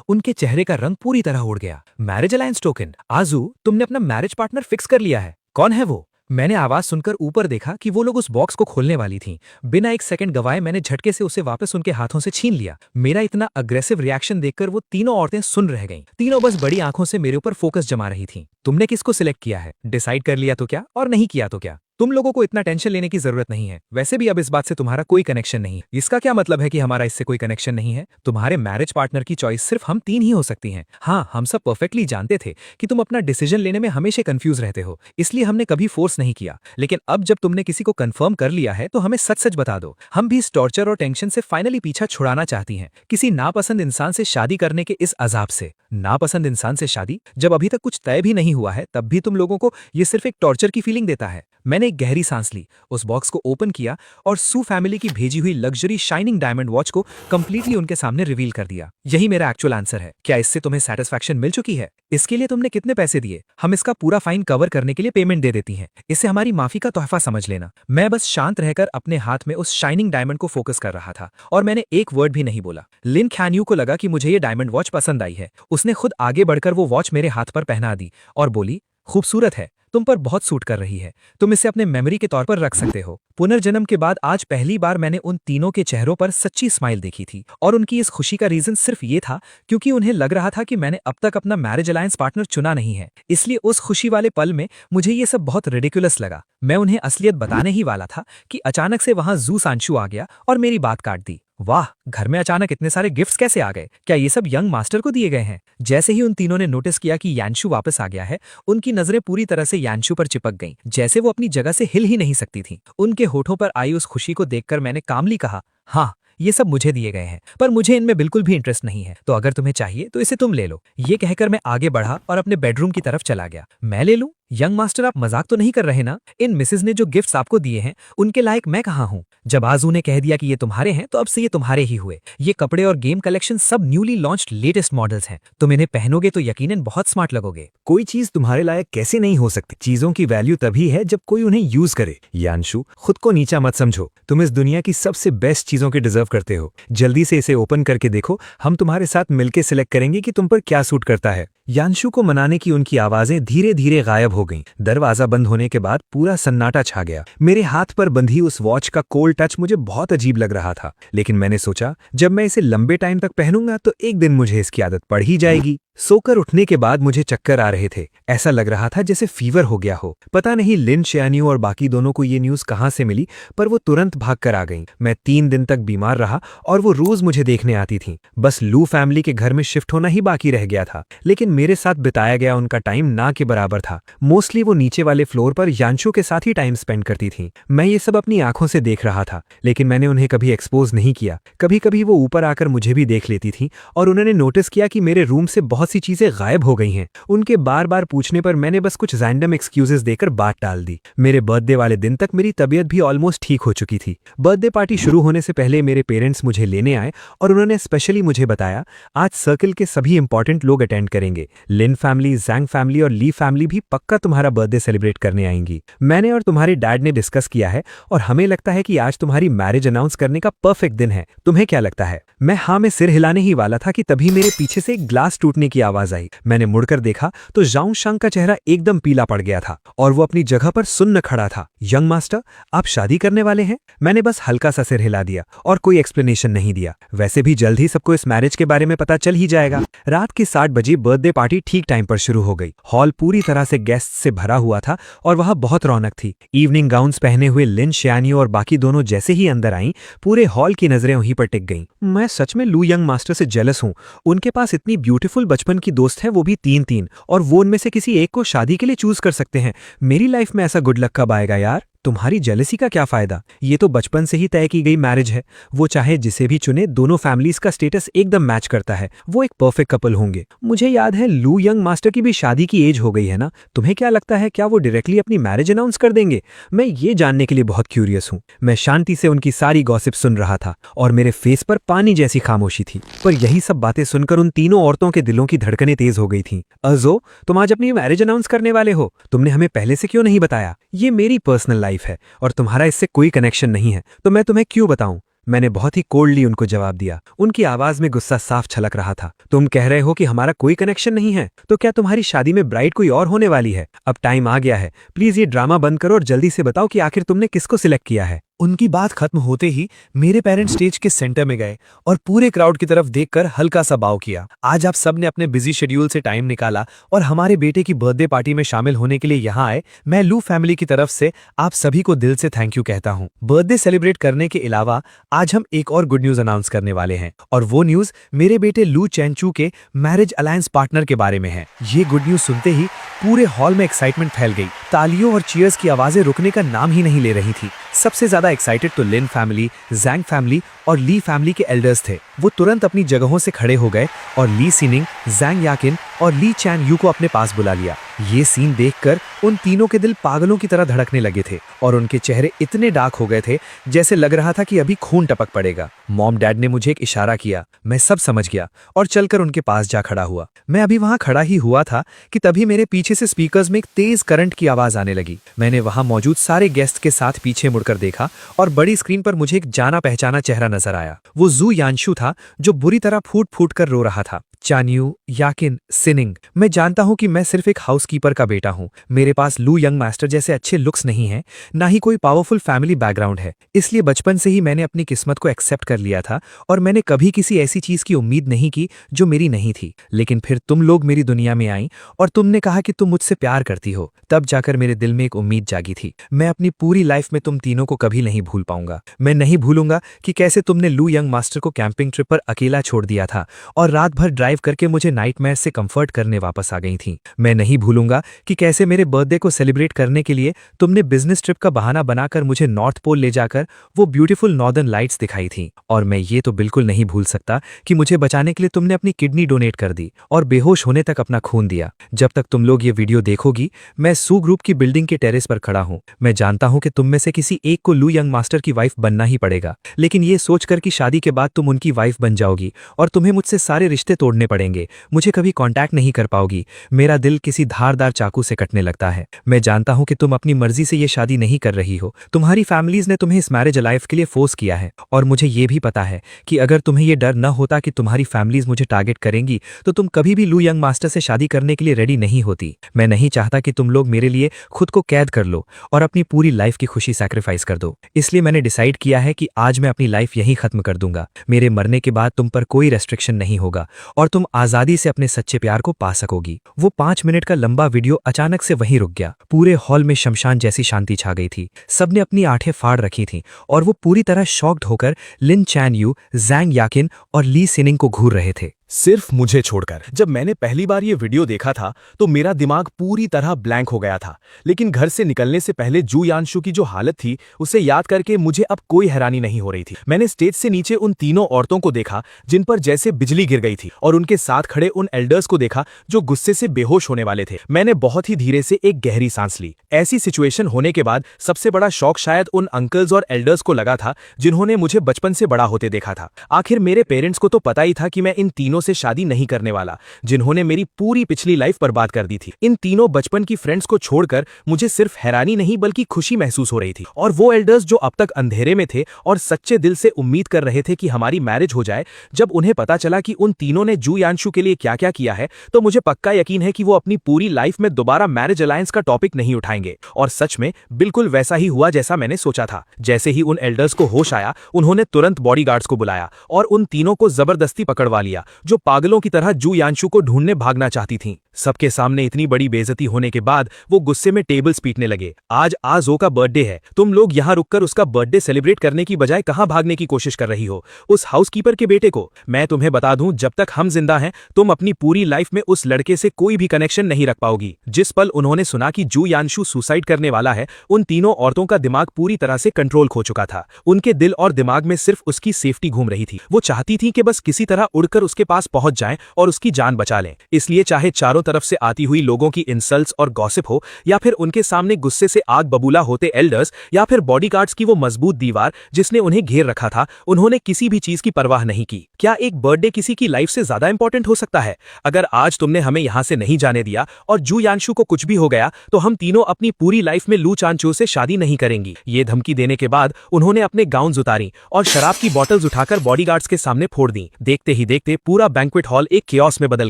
उनके चेहरे का रंग पूरी तरह उड़ गया। Marriage alliance token? आजू, तुमने अपना मैरिज पार्टनर फिक्स कर लिया है? कौन है वो? मैंने आवाज सुनकर ऊपर देखा कि वो लोग उस बॉक्स को खोलने वाली थीं। बिना एक सेकंड गवाए मैंने झटके से उसे वापस उनके हाथों से छीन लिया। मेरा इतना अग्रेसिव रिएक्शन देखकर वो तीनों औरतें सुन रह गईं। तीनों बस बड़ी आंखों से मेरे ऊपर फोकस जमा रही थीं। तुमने किसको सिलेक्ट किया है? डिसाइड कर लिया तो क्या, और नहीं किया तो क्या? तुम लोगों को इतना टेंशन लेने की जरूरत नहीं है। वैसे भी अब इस बात से तुम्हारा कोई कनेक्शन नहीं। इसका क्या मतलब है कि हमारा इससे कोई कनेक्शन नहीं है? तुम्हारे मैरिज पार्टनर की चॉइस सिर्फ हम तीन ही हो सकती हैं। हाँ, हम सब परफेक्टली जानते थे कि तुम अपना डिसीजन लेने में हमेशा कंफ्यूज रहते हो, इसलिए हमने कभी फोर्स नहीं किया। लेकिन अब जब तुमने किसी को कंफर्म कर लिया है तो हमें सच सच बता दो। हम भी इस टॉर्चर और टेंशन से फाइनली पीछा छुड़ाना चाहती हैं, किसी नापसंद इंसान से शादी करने के इस अजाब से। नापसंद इंसान से शादी? जब अभी तक कुछ तय भी नहीं हुआ है तब भी तुम लोगों को ये सिर्फ एक टॉर्चर की फीलिंग देता है। मैंने एक गहरी सांस ली, उस बॉक्स को ओपन किया और सू फैमिली की भेजी हुई लग्जरी शाइनिंग डायमंड वॉच को कंप्लीटली उनके सामने रिवील कर दिया। यही मेरा एक्चुअल आंसर है। क्या इससे तुम्हें सेटिस्फैक्शन मिल चुकी है? इसके लिए तुमने कितने पैसे दिए? हम इसका पूरा फाइन कवर करने के लिए पेमेंट दे देती हैं। इसे हमारी माफी का तोहफा समझ लेना। मैं बस शांत रहकर अपने हाथ में उस शाइनिंग डायमंड को फोकस कर रहा था और मैंने एक वर्ड भी नहीं बोला। लिन ख्यानियू को लगा कि मुझे ये डायमंड वॉच पसंद आई है। उसने खुद आगे बढ़कर वो वॉच मेरे हाथ पर पहना दी और बोली, खूबसूरत है, तुम पर बहुत सूट कर रही है, तुम इसे अपने मेमोरी के तौर पर रख सकते हो। पुनर्जन्म के बाद आज पहली बार मैंने उन तीनों के चेहरों पर सच्ची स्माइल देखी थी और उनकी इस खुशी का रीजन सिर्फ ये था क्योंकि उन्हें लग रहा था कि मैंने अब तक अपना मैरिज अलायंस पार्टनर चुना नहीं है। इसलिए उस खुशी वाले पल में मुझे ये सब बहुत रिडिकुलस लगा। मैं उन्हें असलियत बताने ही वाला था कि अचानक से वहां जू सांशु आ गया और मेरी बात काट दी। वाह, घर में अचानक इतने सारे गिफ्ट्स कैसे आ गए? क्या ये सब यंग मास्टर को दिए गए हैं? जैसे ही उन तीनों ने नोटिस किया कि यानशु वापस आ गया है, उनकी नजरें पूरी तरह से यानशु पर चिपक गईं, जैसे वो अपनी जगह से हिल ही नहीं सकती थीं। उनके होठों पर आई उस खुशी को देखकर मैंने कामली कहा, हाँ, ये सब मुझे दिए गए हैं, पर मुझे इनमें बिल्कुल भी इंटरेस्ट नहीं है, तो अगर तुम्हें चाहिए तो इसे तुम ले लो। ये कहकर मैं आगे बढ़ा और अपने बेडरूम की तरफ चला गया। मैं ले लूं? यंग मास्टर, आप मजाक तो नहीं कर रहे ना? इन मिसेज ने जो गिफ्ट्स आपको दिए हैं उनके लायक मैं कहाँ हूँ? जब आजू ने कह दिया कि ये तुम्हारे हैं तो अब से ये तुम्हारे ही हुए। ये कपड़े और गेम कलेक्शन सब न्यूली लॉन्च्ड लेटेस्ट मॉडल्स हैं। तुम इन्हें पहनोगे तो यकीनन बहुत स्मार्ट लगोगे। कोई चीज तुम्हारे लायक कैसे नहीं हो सकती? चीजों की वैल्यू तभी है जब कोई उन्हें यूज करे। यानशु, खुद को नीचा मत समझो। तुम इस दुनिया की सबसे बेस्ट चीजों के डिजर्व करते हो। जल्दी से इसे ओपन करके देखो। हम तुम्हारे साथ मिलकर सिलेक्ट करेंगे कि तुम पर क्या सूट करता है। यानशु को मनाने की उनकी आवाजें धीरे धीरे गायब हो गईं। दरवाजा बंद होने के बाद पूरा सन्नाटा छा गया। मेरे हाथ पर बंधी उस वॉच का कोल्ड टच मुझे बहुत अजीब लग रहा था, लेकिन मैंने सोचा जब मैं इसे लंबे टाइम तक पहनूंगा तो एक दिन मुझे इसकी आदत पड़ ही जाएगी। सोकर उठने के बाद मुझे चक्कर आ रहे थे। ऐसा लग रहा था जैसे फीवर हो गया हो। पता नहीं लिन शियानियो और बाकी दोनों को ये न्यूज कहां से मिली, पर वो तुरंत भाग कर आ गईं। मैं 3 दिन तक बीमार रहा और वो रोज मुझे देखने आती थीं। बस लू फैमिली के घर में शिफ्ट होना ही बाकी रह गया था, लेकिन मेरे साथ बिताया गया उनका टाइम ना के बराबर था। मोस्टली वो नीचे वाले फ्लोर पर यानशु के साथ ही टाइम स्पेंड करती थीं। मैं ये सब अपनी आंखों से देख रहा था, लेकिन मैंने उन्हें कभी एक्सपोज नहीं किया। कभी कभी वो ऊपर आकर मुझे भी देख लेती थीं और उन्होंने नोटिस किया कि मेरे रूम से बहुत सी चीजें गायब हो गई हैं। उनके बार बार पूछने पर मैंने बस कुछ रैंडम एक्सक्यूजेस देकर बात टाल दी। मेरे बर्थडे वाले दिन तक मेरी तबीयत भी ऑलमोस्ट ठीक हो चुकी थी। बर्थडे पार्टी शुरू होने से पहले मेरे पेरेंट्स मुझे लेने आए और उन्होंने स्पेशली मुझे बताया आज सर्कल के सभी इंपॉर्टेंट लोग अटेंड करेंगे। लिन फैमिली, जैंग फैमिली और ली फैमिली भी पक्का तुम्हारा बर्थडे सेलिब्रेट करने आएंगी। मैंने और तुम्हारे डैड ने डिस्कस किया है और हमें लगता है कि आज तुम्हारी मैरिज अनाउंस करने का परफेक्ट दिन है। तुम्हें क्या लगता है? मैं हाँ में सिर हिलाने ही वाला था कि तभी मेरे पीछे से एक ग्लास टूटने की की आवाज आई। मैंने मुड़कर देखा तो जाओ शांग का चेहरा एकदम पीला पड़ गया था और वो अपनी जगह पर सुन्न खड़ा था। यंग मास्टर, आप शादी करने वाले हैं? मैंने बस हल्का सा सिर हिला दिया और कोई एक्सप्लेनेशन नहीं दिया। वैसे भी जल्द ही सबको इस मैरिज के बारे में पता चल ही जाएगा। रात के 7 बजे बर्थडे पार्टी ठीक टाइम पर शुरू हो गई। हॉल पूरी तरह से गेस्ट से भरा हुआ था और वहां बहुत रौनक थी। इवनिंग गाउन्स पहने हुए लिन शियानियो और बाकी दोनों जैसे ही अंदर आईं, पूरे हॉल की नजरें वहीं पर टिक गईं। मैं सच में लू यंग मास्टर से जेलस हूं। उनके पास इतनी ब्यूटीफुल बचपन की दोस्त है, वो भी 3-3, और वो उनमें से किसी एक को शादी के लिए चूज कर सकते हैं। मेरी लाइफ में ऐसा गुड लक कब आएगा यार? तुम्हारी जेलसी का क्या फायदा? ये तो बचपन से ही तय की गई मैरिज है। वो चाहे जिसे भी चुने, दोनों फैमिलीज का स्टेटस एकदम मैच करता है। वो एक परफेक्ट कपल होंगे। मुझे याद है लू यंग मास्टर की भी शादी की एज हो गई है ना? तुम्हें क्या लगता है, क्या वो डायरेक्टली अपनी मैरिज अनाउंस कर देंगे? मैं ये जानने के लिए बहुत क्यूरियस हूँ। मैं शांति से उनकी सारी गॉसिप सुन रहा था और मेरे फेस पर पानी जैसी खामोशी थी। पर यही सब बातें सुनकर उन तीनों औरतों के दिलों की धड़कनें तेज हो गई थीं। अजो, तुम आज अपनी मैरिज अनाउंस करने वाले हो? तुमने हमें पहले से क्यों नहीं बताया? ये मेरी पर्सनल लाइफ है और तुम्हारा इससे कोई कनेक्शन नहीं है, तो मैं तुम्हें क्यों बताऊं? मैंने बहुत ही कोल्डली उनको जवाब दिया। उनकी आवाज में गुस्सा साफ छलक रहा था। तुम कह रहे हो कि हमारा कोई कनेक्शन नहीं है, तो क्या तुम्हारी शादी में ब्राइड कोई और होने वाली है? अब टाइम आ गया है, प्लीज ये ड्रामा बंद करो और जल्दी से बताओ कि आखिर तुमने किसको सिलेक्ट किया है। उनकी बात खत्म होते ही मेरे पेरेंट्स स्टेज के सेंटर में गए और पूरे क्राउड की तरफ देखकर हल्का सा बाव किया। आज आप सब ने अपने बिजी शेड्यूल से टाइम निकाला और हमारे बेटे की बर्थडे पार्टी में शामिल होने के लिए यहाँ आए। मैं लू फैमिली की तरफ से आप सभी को दिल से थैंक यू कहता हूँ। बर्थडे सेलिब्रेट करने के अलावा आज हम एक और गुड न्यूज अनाउंस करने वाले हैं, और वो न्यूज मेरे बेटे लू चेंचू के मैरिज अलायंस पार्टनर के बारे में है। ये गुड न्यूज सुनते ही पूरे हॉल में एक्साइटमेंट फैल गई। तालियों और चीयर्स की आवाजें रुकने का नाम ही नहीं ले रही थी। सबसे ज्यादा एक्साइटेड तो लिन फैमिली, जैंग फैमिली और ली फैमिली के एल्डर्स थे। वो तुरंत अपनी जगहों से खड़े हो गए और ली सिनिंग, जैंग याकिन और ली चैन यू को अपने पास बुला लिया। ये सीन देखकर उन तीनों के दिल पागलों की तरह धड़कने लगे थे और उनके चेहरे इतने डार्क हो गए थे जैसे लग रहा था कि अभी खून टपक पड़ेगा। मॉम डैड ने मुझे एक इशारा किया, मैं सब समझ गया और चलकर उनके पास जा खड़ा हुआ। मैं अभी वहां खड़ा ही हुआ था कि तभी मेरे पीछे से स्पीकर्स में एक तेज करंट की आवाज आने लगी। मैंने वहां मौजूद सारे गेस्ट के साथ पीछे मुड़कर देखा और बड़ी स्क्रीन पर मुझे एक जाना पहचाना चेहरा नजर आया। वो जू यानशु था, जो बुरी तरह फूट फूट कर रो रहा था। चान्यू, याकिन, सिनिंग, मैं जानता हूं कि मैं सिर्फ एक हाउसकीपर का बेटा हूं। मेरे पास लू यंग मास्टर जैसे अच्छे लुक्स नहीं हैं, ना ही कोई पावरफुल फैमिली बैकग्राउंड है। इसलिए बचपन से ही मैंने अपनी किस्मत को एक्सेप्ट कर लिया था और मैंने कभी किसी ऐसी चीज की उम्मीद नहीं की जो मेरी नहीं थी। लेकिन फिर तुम लोग मेरी दुनिया में आई और तुमने कहा कि तुम मुझसे प्यार करती हो। तब जाकर मेरे दिल में एक उम्मीद जागी थी। मैं अपनी पूरी लाइफ में तुम तीनों को कभी नहीं भूल पाऊंगा। मैं नहीं भूलूंगा कि कैसे तुमने लू यंग मास्टर को कैंपिंग ट्रिप पर अकेला छोड़ दिया था और रात भर ड्राइव करके मुझे नाइटमेयर से कंफर्ट करने वापस आ गई थी। मैं नहीं भूलूंगा कि कैसे मेरे बर्थडे को सेलिब्रेट करने के लिए तुमने बिजनेस ट्रिप का बहाना बनाकर मुझे नॉर्थ पोल ले जाकर वो ब्यूटीफुल नॉर्दर्न लाइट्स दिखाई थी। और मैं ये तो बिल्कुल नहीं भूल सकता कि मुझे बचाने के लिए तुमने अपनी किडनी डोनेट कर दी और बेहोश होने तक अपना खून दिया। जब तक तुम लोग ये वीडियो देखोगी, मैं सू ग्रुप की बिल्डिंग के टेरेस पर खड़ा हूं। मैं जानता हूं कि तुम में से किसी एक को लू यंग मास्टर की वाइफ बनना ही पड़ेगा, लेकिन ये सोचकर कि शादी के बाद तुम उनकी वाइफ बन जाओगी और तुम्हें मुझसे सारे रिश्ते तोड़ने पड़ेंगे, मुझे कभी कांटेक्ट नहीं कर पाओगी, मेरा दिल किसी धारदार चाकू से कटने लगता है। मैं जानता हूं कि तुम अपनी मर्जी से ये शादी नहीं कर रही हो। तुम्हारी फैमिलीज ने तुम्हें इस मैरिज लाइफ के लिए फोर्स किया है और मुझे ये भी पता है कि अगर तुम्हें ये डर न होता कि तुम्हारी फैमिलीज मुझे टारगेट करेंगी तो तुम कभी भी लू यंग मास्टर से शादी करने के लिए रेडी नहीं होती। मैं नहीं चाहता कि तुम लोग मेरे लिए खुद को कैद कर लो और अपनी पूरी लाइफ की खुशी सैक्रिफाइस कर दो। इसलिए मैंने डिसाइड किया है कि आज मैं अपनी लाइफ यहीं खत्म कर दूंगा। मेरे मरने के बाद तुम पर कोई रेस्ट्रिक्शन नहीं होगा और तुम आजादी से अपने सच्चे प्यार को पा सकोगी। वो 5 मिनट का लंबा वीडियो अचानक से वहीं रुक गया। पूरे हॉल में शमशान जैसी शांति छा गई थी। सबने अपनी आंखें फाड़ रखी थीं और वो पूरी तरह शॉक्ड होकर लिन चैन यू, जैंग याकिन और ली सिनिंग को घूर रहे थे। सिर्फ मुझे छोड़कर। जब मैंने पहली बार ये वीडियो देखा था तो मेरा दिमाग पूरी तरह ब्लैंक हो गया था, लेकिन घर से निकलने से पहले जू यानशु की जो हालत थी उसे याद करके मुझे अब कोई हैरानी नहीं हो रही थी। मैंने स्टेज से नीचे उन तीनों औरतों को देखा जिन पर जैसे बिजली गिर गई थी और उनके साथ खड़े उन एल्डर्स को देखा जो गुस्से से बेहोश होने वाले थे। मैंने बहुत ही धीरे से एक गहरी सांस ली। ऐसी सिचुएशन होने के बाद सबसे बड़ा शौक शायद उन अंकल्स और एल्डर्स को लगा था जिन्होंने मुझे बचपन से बड़ा होते देखा था। आखिर मेरे पेरेंट्स को तो पता ही था कि मैं इन तीनों तीनों से शादी नहीं करने वाला, जिन्होंने मेरी पूरी पिछली लाइफ बर्बाद कर दी थी। इन तीनों बचपन की फ्रेंड्स को छोड़कर मुझे सिर्फ हैरानी नहीं बल्कि खुशी महसूस हो रही थी। और वो एल्डर्स जो अब तक अंधेरे में थे और सच्चे दिल से उम्मीद कर रहे थे कि हमारी मैरिज हो जाए, जब उन्हें पता चला कि उन तीनों ने जू यांशु के लिए क्या क्या किया है, तो मुझे पक्का यकीन है कि वो अपनी पूरी लाइफ में दोबारा मैरिज अलायंस का टॉपिक नहीं उठाएंगे। और सच में बिल्कुल वैसा ही हुआ जैसा मैंने सोचा था। जैसे ही उन एल्डर्स को होश आया, उन्होंने तुरंत बॉडीगार्ड्स को बुलाया और उन तीनों को जबरदस्ती पकड़वा लिया, जो पागलों की तरह जू यांशु को ढूंढने भागना चाहती थीं। सबके सामने इतनी बड़ी बेइज्जती होने के बाद वो गुस्से में टेबल्स पीटने लगे। आज आजो का बर्थडे है, तुम लोग यहाँ रुककर उसका बर्थडे सेलिब्रेट करने की बजाय कहाँ भागने की कोशिश कर रही हो? उस हाउसकीपर के बेटे को मैं तुम्हें बता दूं, जब तक हम जिंदा हैं तुम अपनी पूरी लाइफ में उस लड़के से कोई भी कनेक्शन नहीं रख पाओगी। जिस पल उन्होंने सुना कि जू यांशु सुसाइड करने वाला है, उन तीनों औरतों का दिमाग पूरी तरह से कंट्रोल खो चुका था। उनके दिल और दिमाग में सिर्फ उसकी सेफ्टी घूम रही थी। वो चाहती थी कि बस किसी तरह उड़कर उसके पास पहुंच जाएं और उसकी जान बचा लें। इसलिए चाहे चारों तरफ से आती हुई लोगों की इंसल्ट्स और गॉसिप हो, या फिर उनके सामने गुस्से से आग बबूला होते एल्डर्स, या फिर बॉडीगार्ड्स की वो मजबूत दीवार जिसने उन्हें घेर रखा था, उन्होंने किसी भी चीज की परवाह नहीं की। क्या एक बर्थडे किसी की लाइफ से ज्यादा इंपॉर्टेंट हो सकता है? अगर आज तुमने हमें यहां से नहीं जाने दिया और जू यांशु को कुछ भी हो गया, तो हम तीनों अपनी पूरी लाइफ में लू चांचो से शादी नहीं करेंगी। ये धमकी देने के बाद उन्होंने अपने गाउन्स उतारी और शराब की बॉटल्स उठाकर बॉडीगार्ड्स के सामने फोड़ दी। देखते ही देखते पूरा बैंक्वेट हॉल एक कियोस्क में बदल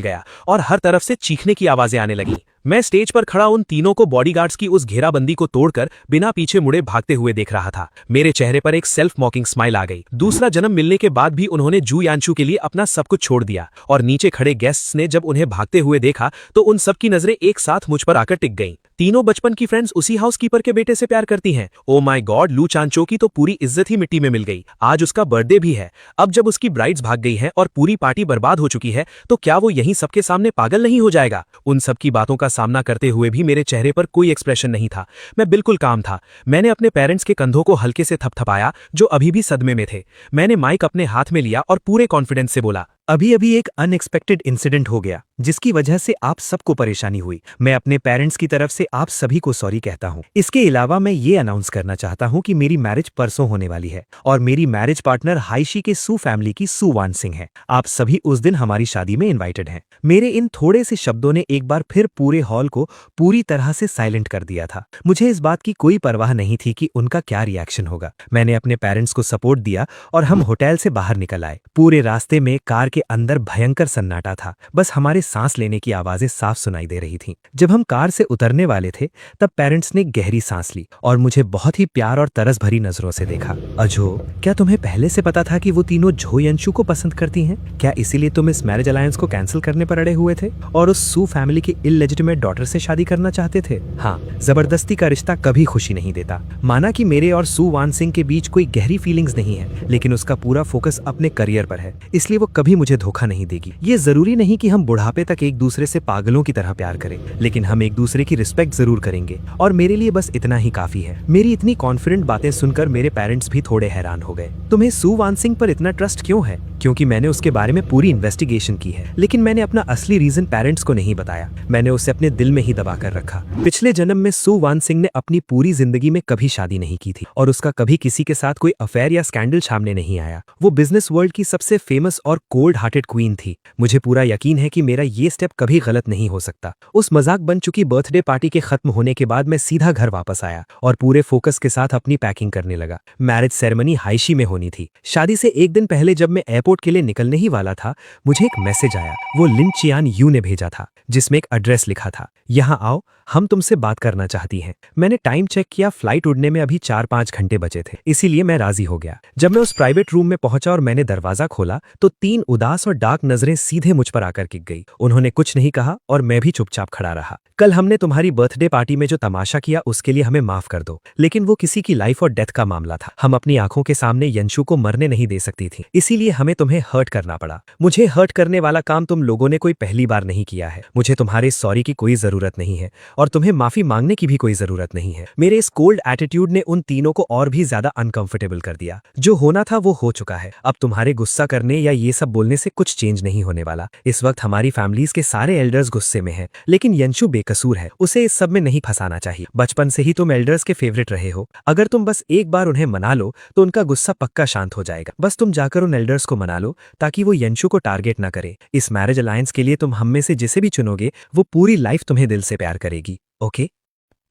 गया और हर तरफ से चीखने की आवाजें आने लगी। मैं स्टेज पर खड़ा उन तीनों को बॉडीगार्ड्स की उस घेराबंदी को तोड़कर बिना पीछे मुड़े भागते हुए देख रहा था। मेरे चेहरे पर एक सेल्फ मॉकिंग स्माइल आ गई। दूसरा जन्म मिलने के बाद भी उन्होंने जू यांशु के लिए अपना सब कुछ छोड़ दिया। और नीचे खड़े गेस्ट्स ने जब उन्हें भागते हुए देखा तो उन सब की नजरें एक साथ मुझ पर आकर टिक गईं। तीनों बचपन की फ्रेंड्स उसी हाउसकीपर के बेटे से प्यार करती हैं। ओ माय गॉड, लू चांचो की तो पूरी इज्जत ही मिट्टी में मिल गई। आज उसका बर्थडे भी है। अब जब उसकी ब्राइड्स भाग गई हैं और पूरी पार्टी बर्बाद हो चुकी है, तो क्या वो यहीं सबके सामने पागल नहीं हो जाएगा? उन सब की बातों का सामना करते हुए भी मेरे चेहरे पर कोई एक्सप्रेशन नहीं था। मैं बिल्कुल काम था। मैंने अपने पेरेंट्स के कंधों को हल्के से थपथपाया, जो अभी भी सदमे में थे। मैंने माइक अपने हाथ में लिया और पूरे कॉन्फिडेंस से बोला, अभी अभी एक अनएक्सपेक्टेड इंसिडेंट हो गया जिसकी वजह से आप सबको परेशानी हुई। मैं अपने पेरेंट्स की तरफ से आप सभी को सॉरी कहता हूं। इसके अलावा मैं ये अनाउंस करना चाहता हूं कि मेरी मैरिज परसों होने वाली है और मेरी मैरिज पार्टनर हाइशी के सू फैमिली की सू वान सिंह है। आप सभी उस दिन हमारी शादी में इन्वाइटेड हैं। मेरे इन थोड़े से शब्दों ने एक बार फिर पूरे हॉल को पूरी तरह से साइलेंट कर दिया था। मुझे इस बात की कोई परवाह नहीं थी कि उनका क्या रिएक्शन होगा। मैंने अपने पेरेंट्स को सपोर्ट दिया और हम होटल से बाहर निकल आए। पूरे रास्ते में कार के अंदर भयंकर सन्नाटा था। बस हमारे सांस लेने की आवाजें साफ सुनाई दे रही थीं। जब हम कार से उतरने वाले थे, तब पेरेंट्स ने गहरी सांस ली और मुझे बहुत ही प्यार और तरस भरी नजरों से देखा। अजो, क्या तुम्हें पहले से पता था कि वो तीनों जो यंशु को पसंद करती हैं? क्या इसीलिए तुम इस मैरिज अलायंस को कैंसिल करने पर अड़े हुए थे और उस सू फैमिली की इललेजिटिमेट डॉटर से शादी करना चाहते थे? हाँ, जबरदस्ती का रिश्ता कभी खुशी नहीं देता। माना कि मेरे और सू वान सिंह के बीच कोई गहरी फीलिंग्स नहीं है, लेकिन उसका पूरा फोकस अपने करियर पर है, इसलिए वो कभी मुझे धोखा नहीं देगी। ये जरूरी नहीं कि हम बुढ़ापे तक एक दूसरे से पागलों की तरह प्यार करें, लेकिन हम एक दूसरे की रिस्पेक्ट जरूर करेंगे और मेरे लिए बस इतना ही काफी है। मेरी इतनी कॉन्फिडेंट बातें सुनकर मेरे पेरेंट्स भी थोड़े हैरान हो गए। तुम्हें सू वान सिंह पर इतना ट्रस्ट क्यों है? क्योंकि मैंने उसके बारे में पूरी इन्वेस्टिगेशन की है, लेकिन मैंने अपना असली रीजन पेरेंट्स को नहीं बताया। मैंने उसे अपने दिल में ही दबा कर रखा। पिछले जन्म में सू वान सिंह ने अपनी पूरी जिंदगी में कभी शादी नहीं की थी और उसका कभी किसी के साथ कोई अफेयर या स्कैंडल सामने नहीं आया। वो बिजनेस वर्ल्ड की सबसे फेमस और कोल्ड हार्टेड क्वीन थी। मुझे पूरा यकीन है कि मेरा ये स्टेप कभी गलत नहीं हो सकता। उस मजाक बन चुकी बर्थडे पार्टी के खत्म होने के बाद मैं सीधा घर वापस आया और पूरे फोकस के साथ अपनी पैकिंग करने लगा। मैरिज सेरेमनी हाइशी में होनी थी। शादी से एक दिन पहले जब मैं एयरपोर्ट के लिए निकलने ही वाला था, मुझे एक मैसेज आया। वो लिन चियान यू ने भेजा था, जिसमें एक एड्रेस लिखा था, यहाँ आओ, हम तुमसे बात करना चाहती हैं। मैंने टाइम चेक किया, फ्लाइट उड़ने में अभी 4-5 घंटे बचे थे, इसीलिए मैं राजी हो गया। जब मैं उस प्राइवेट रूम में पहुंचा और मैंने दरवाजा खोला तो 3 उदास और डार्क नजरें सीधे मुझ पर आकर टिक गई। उन्होंने कुछ नहीं कहा और मैं भी चुपचाप खड़ा रहा। कल हमने तुम्हारी बर्थडे पार्टी में जो तमाशा किया उसके लिए हमें माफ कर दो, लेकिन वो किसी की लाइफ और डेथ का मामला था। हम अपनी आंखों के सामने यंशु को मरने नहीं दे सकती थी, इसीलिए हमें तुम्हें हर्ट करना पड़ा। मुझे हर्ट करने वाला काम तुम लोगों ने कोई पहली बार नहीं किया है। मुझे तुम्हारे सॉरी की कोई जरूरत नहीं है और तुम्हें माफी मांगने की भी कोई जरूरत नहीं है। मेरे इस कोल्ड एटीट्यूड ने उन तीनों को और भी ज्यादा अनकंफर्टेबल कर दिया। जो होना था वो हो चुका है। अब तुम्हारे गुस्सा करने या ये सब बोलने से कुछ चेंज नहीं होने वाला। इस वक्त हमारी फैमिलीज के सारे एल्डर्स गुस्से में हैं, लेकिन यंशु बेकसूर है, उसे इस सब में नहीं फंसाना चाहिए। बचपन से ही तुम एल्डर्स के फेवरेट रहे हो। अगर तुम बस एक बार उन्हें मना लो तो उनका गुस्सा पक्का शांत हो जाएगा। बस तुम जाकर उन एल्डर्स को मना बना लो ताकि वो यंशु को टारगेट ना करे। इस मैरिज अलायंस के लिए तुम हम में से जिसे भी चुनोगे वो पूरी लाइफ तुम्हें दिल से प्यार करेगी, ओके?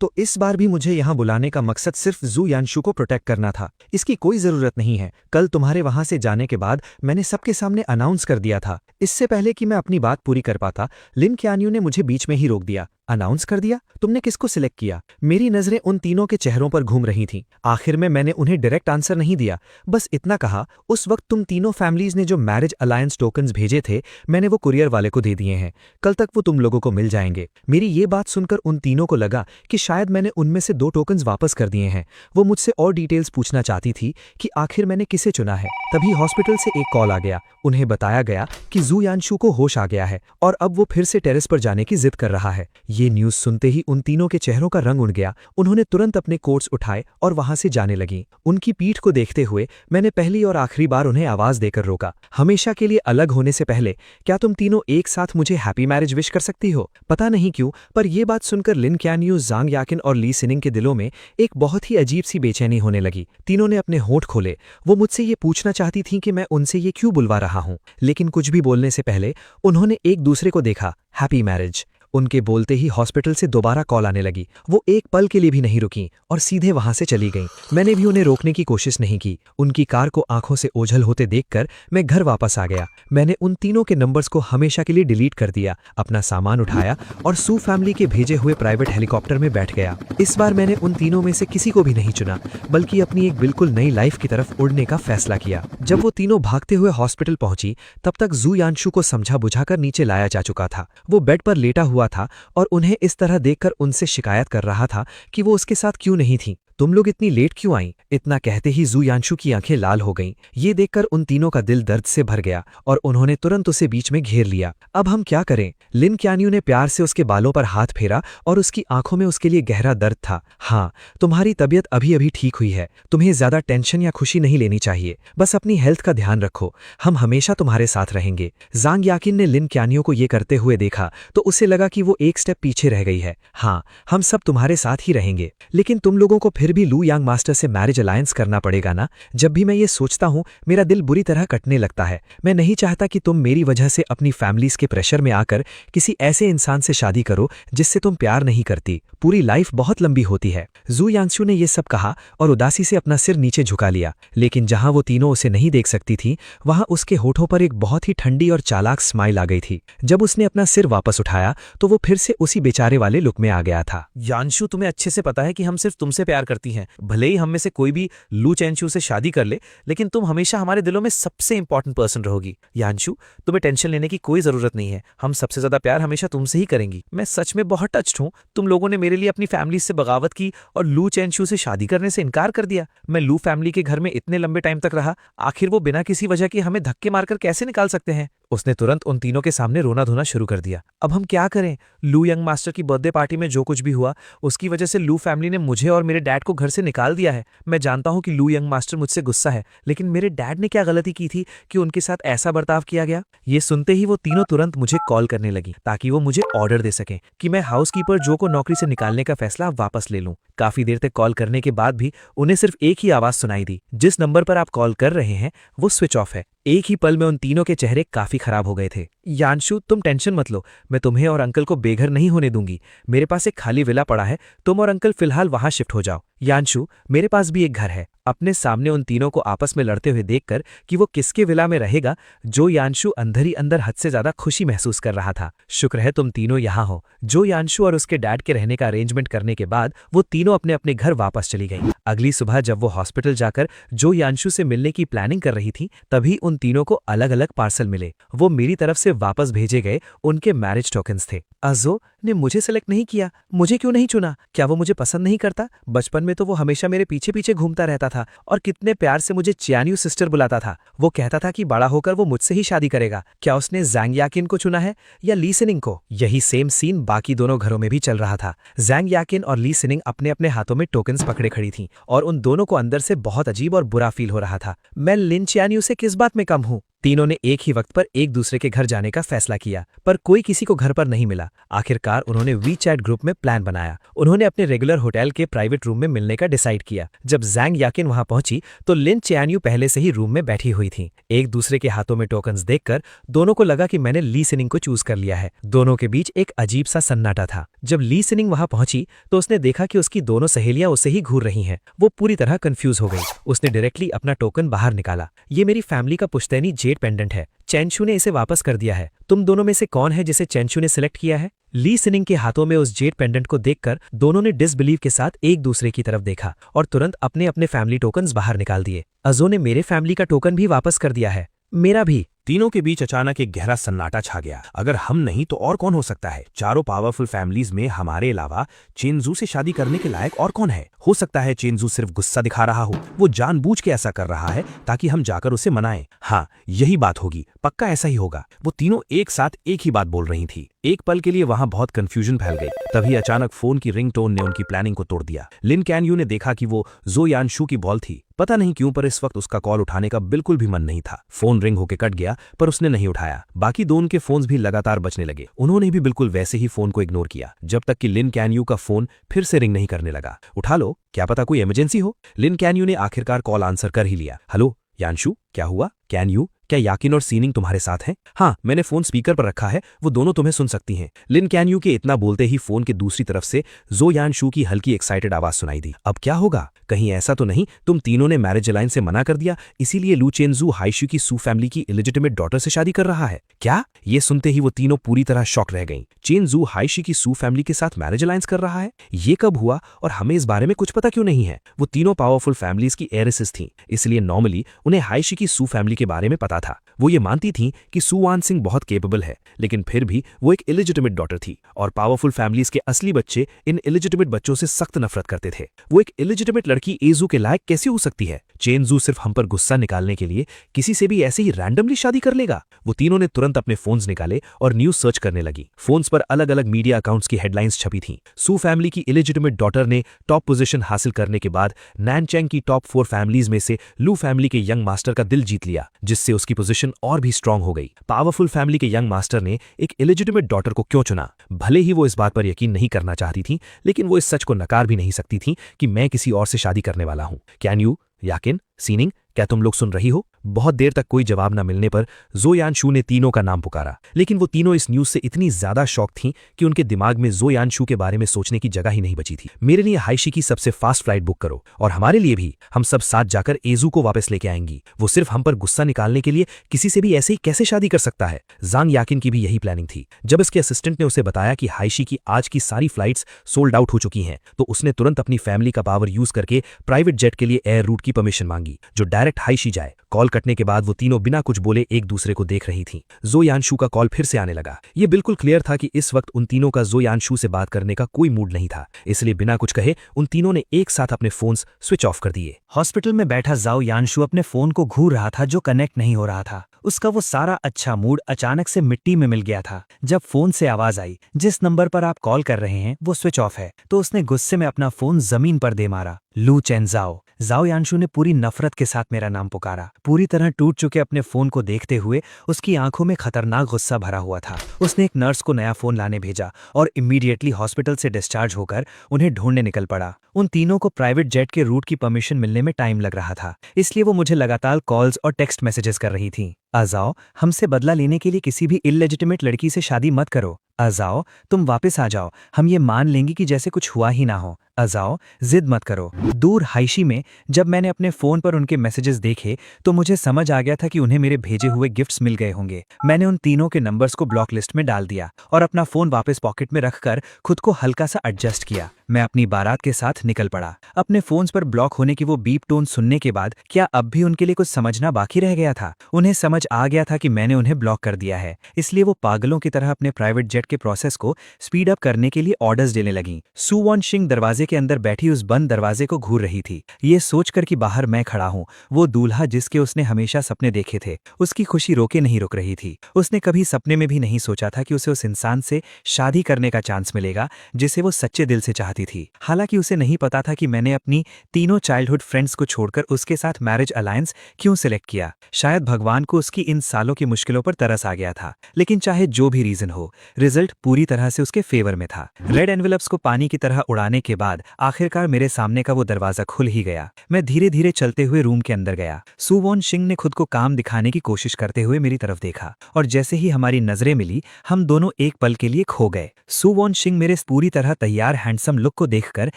तो इस बार भी मुझे यहाँ बुलाने का मकसद सिर्फ जू यानशु को प्रोटेक्ट करना था। इसकी कोई जरूरत नहीं है। कल तुम्हारे वहां से जाने के बाद मैंने सबके सामने अनाउंस कर दिया था। इससे पहले कि मैं अपनी बात पूरी कर पाता, लिन क्यान्यू ने मुझे बीच में ही रोक दिया। अनाउंस कर दिया? तुमने किसको सिलेक्ट किया? मेरी नजरें उन तीनों के चेहरों पर घूम रही थीं। आखिर में मैंने उन्हें डायरेक्ट आंसर नहीं दिया, बस इतना कहा, उस वक्त तुम तीनों फैमिलीज ने जो मैरिज अलायंस टोकन्स भेजे थे मैंने वो कुरियर वाले को दे दिए हैं। कल तक वो तुम लोगों को मिल जाएंगे। मेरी ये बात सुनकर उन तीनों को लगा कि शायद मैंने उनमें से 2 टोकन्स वापस कर दिए हैं। वो मुझसे और डिटेल्स पूछना चाहती थी कि आखिर मैंने किसे चुना है। तभी हॉस्पिटल से एक कॉल आ गया। उन्हें बताया गया कि जू यानशु को होश आ गया है और अब वो फिर से टेरेस पर जाने की जिद कर रहा है। ये न्यूज सुनते ही उन तीनों के चेहरों का रंग उड़ गया। उन्होंने तुरंत अपने कोट्स उठाए और वहां से जाने लगी। उनकी पीठ को देखते हुए मैंने पहली और आखिरी बार उन्हें आवाज देकर रोका। हमेशा के लिए अलग होने से पहले क्या तुम तीनों एक साथ मुझे हैप्पी मैरिज विश कर सकती हो? पता नहीं क्यों, पर यह बात सुनकर लिन क्यान्यू, जांग याकिन और ली सिनिंग के दिलों में एक बहुत ही अजीब सी बेचैनी होने लगी। तीनों ने अपने होंठ खोले। वो मुझसे ये पूछना चाहती थीं कि मैं उनसे ये क्यों बुलवा रहा हूं, लेकिन कुछ भी बोलने से पहले उन्होंने एक दूसरे को देखा। Happy marriage. उनके बोलते ही हॉस्पिटल से दोबारा कॉल आने लगी। वो एक पल के लिए भी नहीं रुकी और सीधे वहां से चली गईं। मैंने भी उन्हें रोकने की कोशिश नहीं की। उनकी कार को आंखों से ओझल होते देखकर मैं घर वापस आ गया। मैंने उन तीनों के नंबर्स को हमेशा के लिए डिलीट कर दिया, अपना सामान उठाया और सू फैमिली के भेजे हुए प्राइवेट हेलीकॉप्टर में बैठ गया। इस बार मैंने उन तीनों में से किसी को भी नहीं चुना, बल्कि अपनी एक बिल्कुल नई लाइफ की तरफ उड़ने का फैसला किया। जब वो तीनों भागते हुए हॉस्पिटल पहुंची, तब तक जू यानशु को समझा बुझाकर नीचे लाया जा चुका था। वो बेड पर लेटा हुआ था और उन्हें इस तरह देखकर उनसे शिकायत कर रहा था कि वो उसके साथ क्यों नहीं थी। तुम लोग इतनी लेट क्यों आईं? इतना कहते ही जू यानशु की आंखें लाल हो गईं। ये देखकर उन तीनों का दिल दर्द से भर गया और उन्होंने तुरंत उसे बीच में घेर लिया। अब हम क्या करें? लिन क्यान्यू ने प्यार से उसके बालों पर हाथ फेरा और उसकी आंखों में उसके लिए गहरा दर्द था। हाँ, तुम्हारी तबीयत अभी अभी ठीक हुई है। तुम्हें ज्यादा टेंशन या खुशी नहीं लेनी चाहिए। बस अपनी हेल्थ का ध्यान रखो। हम हमेशा तुम्हारे साथ रहेंगे। जांग याकिन ने लिन क्यान्यू को ये करते हुए देखा तो उसे लगा कि वो एक स्टेप पीछे रह गई है। हाँ, हम सब तुम्हारे साथ ही रहेंगे, लेकिन तुम लोगों को फिर भी लू यांग मास्टर से मैरिज अलायंस करना पड़ेगा ना? जब भी मैं ये सोचता हूं मेरा दिल बुरी तरह कटने लगता है। मैं नहीं चाहता कि तुम मेरी वजह से अपनी फैमिलीज के प्रेशर में आकर किसी ऐसे इंसान से शादी करो जिससे तुम प्यार नहीं करती। पूरी लाइफ बहुत लंबी होती है। जू यांगशु ने यह सब कहा और उदासी से अपना सिर नीचे झुका लिया, लेकिन जहां वो तीनों उसे नहीं देख सकती थी वहां उसके होठों पर एक बहुत ही ठंडी और चालाक स्माइल आ गई थी। जब उसने अपना सिर वापस उठाया तो वो फिर से उसी बेचारे वाले लुक में आ गया था। यानशु, तुम्हें अच्छे से पता है कि हम सिर्फ तुमसे प्यार करती हैं। भले ही हम में से कोई भी लू चेंशु से शादी कर ले, लेकिन तुम हमेशा हमारे दिलों में सबसे इंपॉर्टेंट पर्सन रहोगी। यानशु, तुम्हें टेंशन लेने की कोई जरूरत नहीं है। हम सबसे ज्यादा प्यार हमेशा तुमसे ही करेंगी। मैं सच में बहुत टच्ड हूं। तुम लोगों ने मेरे लिए अपनी फैमिली से बगावत की और लू चेंशु से शादी करने से इनकार कर दिया। मैं लू फैमिली के घर में इतने लंबे टाइम तक रहा, आखिर वो बिना किसी वजह के हमें धक्के मारकर कैसे निकाल सकते हैं? उसने तुरंत उन तीनों के सामने रोना धोना शुरू कर दिया। अब हम क्या करें? लू यंग मास्टर की बर्थडे पार्टी में जो कुछ भी हुआ उसकी वजह से लू फैमिली ने मुझे और मेरे डैड को घर से निकाल दिया है। मैं जानता हूं कि लू यंग मास्टर मुझसे गुस्सा है, लेकिन मेरे डैड ने क्या गलती की थी कि उनके साथ ऐसा बर्ताव किया गया? ये सुनते ही वो तीनों तुरंत मुझे कॉल करने लगी ताकि वो मुझे ऑर्डर दे सकें कि मैं हाउसकीपर जो को नौकरी से निकालने का फैसला वापस ले लूं। काफी देर तक कॉल करने के बाद भी उन्हें सिर्फ एक ही आवाज सुनाई दी, जिस नंबर पर आप कॉल कर रहे हैं वो स्विच ऑफ है। एक ही पल में उन तीनों के चेहरे काफी खराब हो गए थे। यानशु, तुम टेंशन मत लो, मैं तुम्हें और अंकल को बेघर नहीं होने दूंगी। मेरे पास एक खाली विला पड़ा है, तुम और अंकल फिलहाल वहां शिफ्ट हो जाओ। यानशु, मेरे पास भी एक घर है। अपने सामने उन तीनों को आपस में लड़ते हुए देखकर कि वो किसके विला में रहेगा, जो यानशु अंदर ही अंदर हद से ज्यादा खुशी महसूस कर रहा था। शुक्र है तुम तीनों यहाँ हो। जो यानशु और उसके डैड के रहने का अरेंजमेंट करने के बाद वो तीनों अपने अपने घर वापस चली गई। अगली सुबह जब वो हॉस्पिटल जाकर जो यानशु से मिलने की प्लानिंग कर रही थी, तभी उन तीनों को अलग अलग पार्सल मिले। वो मेरी तरफ से वापस भेजे गए उनके मैरिज टोकन्स थे। अजो ने मुझे सेलेक्ट नहीं किया, मुझे क्यों नहीं चुना? क्या वो मुझे पसंद नहीं करता? बचपन में तो वो हमेशा मेरे पीछे पीछे घूमता रहता था और कितने प्यार से मुझे चियान्यू सिस्टर बुलाता था। वो कहता था कि बड़ा होकर वो मुझसे ही शादी करेगा। क्या उसने ज़ैंग याकिन को चुना है या ली सिनिंग को? यही सेम सीन बाकी दोनों घरों में भी चल रहा था। ज़ैंग याकिन और ली सिनिंग अपने अपने हाथों में टोकन्स पकड़े खड़ी थीं और उन दोनों को अंदर से बहुत अजीब और बुरा फील हो रहा था। मैं लिन चियान्यू से किस बात में कम हूँ? तीनों ने एक ही वक्त पर एक दूसरे के घर जाने का फैसला किया, पर कोई किसी को घर पर नहीं मिला। आखिरकार उन्होंने वीचैट ग्रुप में प्लान बनाया। उन्होंने अपने रेगुलर होटल के प्राइवेट रूम में मिलने का डिसाइड किया। जब जैंग याकिन वहां पहुंची तो लिन चैनयू पहले से ही रूम में बैठी हुई थी। एक दूसरे के हाथों में टोकन्स देखकर दोनों को लगा कि मैंने ली सिनिंग को चूज कर लिया है। दोनों के बीच एक अजीब सा सन्नाटा था। जब ली सिनिंग वहां पहुंची तो उसने देखा कि उसकी दोनों सहेलियां उससे ही घूर रही हैं। वो पूरी तरह कंफ्यूज हो गई। उसने डायरेक्टली अपना टोकन बाहर निकाला। ये मेरी फैमिली का पुश्तैनी जेड पेंडेंट है। चेंशू ने इसे वापस कर दिया है। तुम दोनों में से कौन है जिसे चेंशू ने सिलेक्ट किया है? ली सिनिंग के हाथों में उस जेड पेंडेंट को देखकर दोनों ने डिसबिलीव के साथ एक दूसरे की तरफ देखा और तुरंत अपने अपने फैमिली टोकन्स बाहर निकाल दिए। अजो ने मेरे फैमिली का टोकन भी वापस कर दिया है। मेरा भी। तीनों के बीच अचानक एक गहरा सन्नाटा छा गया। अगर हम नहीं तो और कौन हो सकता है? चारों पावरफुल फैमिलीज में हमारे अलावा चेंजू से शादी करने के लायक और कौन है? हो सकता है चेंजू सिर्फ गुस्सा दिखा रहा हो। वो जानबूझ के ऐसा कर रहा है ताकि हम जाकर उसे मनाएं। हाँ, यही बात होगी। पक्का ऐसा ही होगा। वो तीनों एक साथ एक ही बात बोल रही थी। एक पल के लिए वहां बहुत कंफ्यूजन फैल गई। तभी अचानक फोन की रिंगटोन ने उनकी प्लानिंग को तोड़ दिया। लिन कैनयू ने देखा कि वो जो यानशू की बॉल थी। पता नहीं क्यों पर इस वक्त उसका कॉल उठाने का बिल्कुल भी मन नहीं था। फोन रिंग होके कट गया पर उसने नहीं उठाया। बाकी दोनों के फोन्स भी लगातार बजने लगे। उन्होंने भी बिल्कुल वैसे ही फोन को इग्नोर किया जब तक कि लिन कैनयू का फोन फिर से रिंग नहीं करने लगा। उठा लो, क्या पता कोई इमरजेंसी हो। लिन कैनयू ने आखिरकार कॉल आंसर कर ही लिया। हेलो यानशू, क्या हुआ? कैनयू, क्या याकिन और सीनिंग तुम्हारे साथ हैं? हाँ, मैंने फोन स्पीकर पर रखा है, वो दोनों तुम्हें सुन सकती हैं। लिन कैनयू के इतना बोलते ही फोन के दूसरी तरफ से जो यानशू की हल्की एक्साइटेड आवाज सुनाई दी। अब क्या होगा? कहीं ऐसा तो नहीं तुम तीनों ने मैरिज अलायंस से मना कर दिया, इसीलिए लू चेंजू हाइशू की सू फैमिली की इलिजिटिमेट डॉटर से शादी कर रहा है? क्या? ये सुनते ही वो तीनों पूरी तरह शॉक रह गईं। चेंजू हाइशी की सू फैमिली के साथ मैरिज अलायंस कर रहा है? ये कब हुआ और हमें इस बारे में कुछ पता क्यों नहीं है? वो तीनों पावरफुल फैमिलीज की एरिसेस थीं, इसलिए नॉर्मली उन्हें हाइशी की सू फैमिली के बारे में पता था। वो ये मानती थीं कि सू वान सिंह बहुत केपेबल है, लेकिन फिर भी वो एक इलिजिटिमेट डॉटर थी और पावरफुल फैमिलीज के असली बच्चे इन इलिजिटिमेट बच्चों से सख्त नफरत करते थे। वो एक इलिजिटिमेट लड़की एजू के लायक कैसे हो सकती है? चेंजू सिर्फ हम पर गुस्सा निकालने के लिए किसी से भी ऐसे ही रैंडमली शादी कर लेगा? वो तीनों ने तुरंत अपने फोन्स निकाले और न्यूज सर्च करने लगी। फोन्स पर अलग अलग मीडिया अकाउंट्स की हेडलाइंस छपी थीं। सू फैमिली की इलिजिटिमेट डॉटर ने टॉप पोजीशन हासिल करने के बाद नैनचैंग की टॉप 4 फैमिलीज में से लू फैमिली के यंग मास्टर का दिल जीत लिया, जिससे उसकी पोजीशन और भी स्ट्रांग हो गई। पावरफुल फैमिली के यंग मास्टर ने एक इलिजिटिमेट डॉटर को क्यों चुना? भले ही वो इस बात पर यकीन नहीं करना चाहती थी, लेकिन वो इस सच को नकार भी नहीं सकती थी कि मैं किसी और से शादी करने वाला हूं। कैन यू, याकिन, सीनिंग, क्या तुम लोग सुन रही हो? बहुत देर तक कोई जवाब न मिलने पर जो यानशू ने तीनों का नाम पुकारा, लेकिन वो तीनों इस न्यूज से इतनी ज्यादा शॉक थीं कि उनके दिमाग में जो यानशू के बारे में सोचने की जगह ही नहीं बची थी। मेरे लिए हाइशी की सबसे फास्ट फ्लाइट बुक करो और हमारे लिए भी। हम सब साथ जाकर एजू को वापस लेके आएंगी। वो सिर्फ हम पर गुस्सा निकालने के लिए किसी से भी ऐसे ही कैसे शादी कर सकता है? जांग याकिन की भी यही प्लानिंग थी। जब इसके असिस्टेंट ने उसे बताया कि हाइशी की आज की सारी फ्लाइट्स सोल्ड आउट हो चुकी हैं, तो उसने तुरंत अपनी फैमिली का पावर यूज करके प्राइवेट जेट के लिए एयर रूट की परमिशन मांगी, जो डायरेक्ट हाइशी जाए। कॉल कटने के बाद वो तीनों बिना कुछ बोले एक दूसरे को देख रही थीं। जो यानशू का कॉल फिर से आने लगा। ये बिल्कुल क्लियर था कि इस वक्त उन तीनों का जो यानशू से बात करने का कोई मूड नहीं था, इसलिए बिना कुछ कहे उन तीनों ने एक साथ अपने फोन्स स्विच ऑफ कर दिए। हॉस्पिटल में बैठा जाओ यानशू अपने फोन को घूर रहा था जो कनेक्ट नहीं हो रहा था। उसका वो सारा अच्छा मूड अचानक से मिट्टी में मिल गया था जब फोन से आवाज आई, जिस नंबर पर आप कॉल कर रहे हैं वो स्विच ऑफ है। तो उसने गुस्से में अपना फोन जमीन पर दे मारा। लू चेन जाओ। जाओ यानशू ने पूरी नफरत के साथ मेरा नाम पुकारा। पूरी तरह टूट चुके अपने फोन को देखते हुए उसकी आंखों में खतरनाक गुस्सा भरा हुआ था। उसने एक नर्स को नया फोन लाने भेजा और इमीडिएटली हॉस्पिटल से डिस्चार्ज होकर उन्हें ढूंढने निकल पड़ा। उन तीनों को प्राइवेट जेट के रूट की परमिशन मिलने में टाइम लग रहा था, इसलिए वो मुझे लगातार कॉल्स और टेक्स्ट मैसेजेस कर रही थी। आ जाओ, हमसे बदला लेने के लिए किसी भी इलेजिटिमेट लड़की से शादी मत करो। आ जाओ, तुम वापस आ जाओ, हम ये मान लेंगे कि जैसे कुछ हुआ ही ना हो। आ जाओ, जिद मत करो। दूर हाइशी में जब मैंने अपने फोन पर उनके मैसेजेस देखे तो मुझे समझ आ गया था कि उन्हें मेरे भेजे हुए गिफ्ट्स मिल गए होंगे। मैंने उन तीनों के नंबर्स को ब्लॉक लिस्ट में डाल दिया और अपना फोन वापस पॉकेट में रखकर खुद को हल्का सा एडजस्ट किया। मैं अपनी बारात के साथ निकल पड़ा। अपने फोन्स पर ब्लॉक होने की वो बीप टोन सुनने के बाद क्या अब भी उनके लिए कुछ समझना बाकी रह गया था? उन्हें समझ आ गया था कि मैंने उन्हें ब्लॉक कर दिया है, इसलिए वो पागलों की तरह अपने प्राइवेट जेट के प्रोसेस को स्पीड अप करने के लिए ऑर्डर्स देने लगीं। सू वान सिंह दरवाजे के अंदर बैठी उस बंद दरवाजे को घूर रही थी, ये सोचकर कि बाहर मैं खड़ा हूँ, वो दूल्हा जिसके उसने हमेशा सपने देखे थे। उसकी खुशी रोके नहीं रुक रही थी। उसने कभी सपने में भी नहीं सोचा था कि उसे उस इंसान से शादी करने का चांस मिलेगा जिसे वो सच्चे दिल से चाहती थी। हालांकि उसे नहीं पता था कि मैंने अपनी तीनों चाइल्डहुड फ्रेंड्स को छोड़कर उसके साथ मैरिज अलायंस क्यों सिलेक्ट किया। शायद भगवान को उसकी इन सालों की मुश्किलों पर तरस आ गया था। लेकिन चाहे जो भी रीजन हो, रिजल्ट पूरी तरह से उसके फेवर में था। रेड एनवेलप्स को पानी की तरह उड़ाने के बाद आखिरकार मेरे सामने का वो दरवाजा खुल ही गया। मैं धीरे धीरे चलते हुए रूम के अंदर गया। सू वॉन शिंग ने खुद को काम दिखाने की कोशिश करते हुए मेरी तरफ देखा और जैसे ही हमारी नजरें मिली, हम दोनों एक पल के लिए खो गए। सू वॉन शिंग मेरे पूरी तरह तैयार हैंडसम लुक को देखकर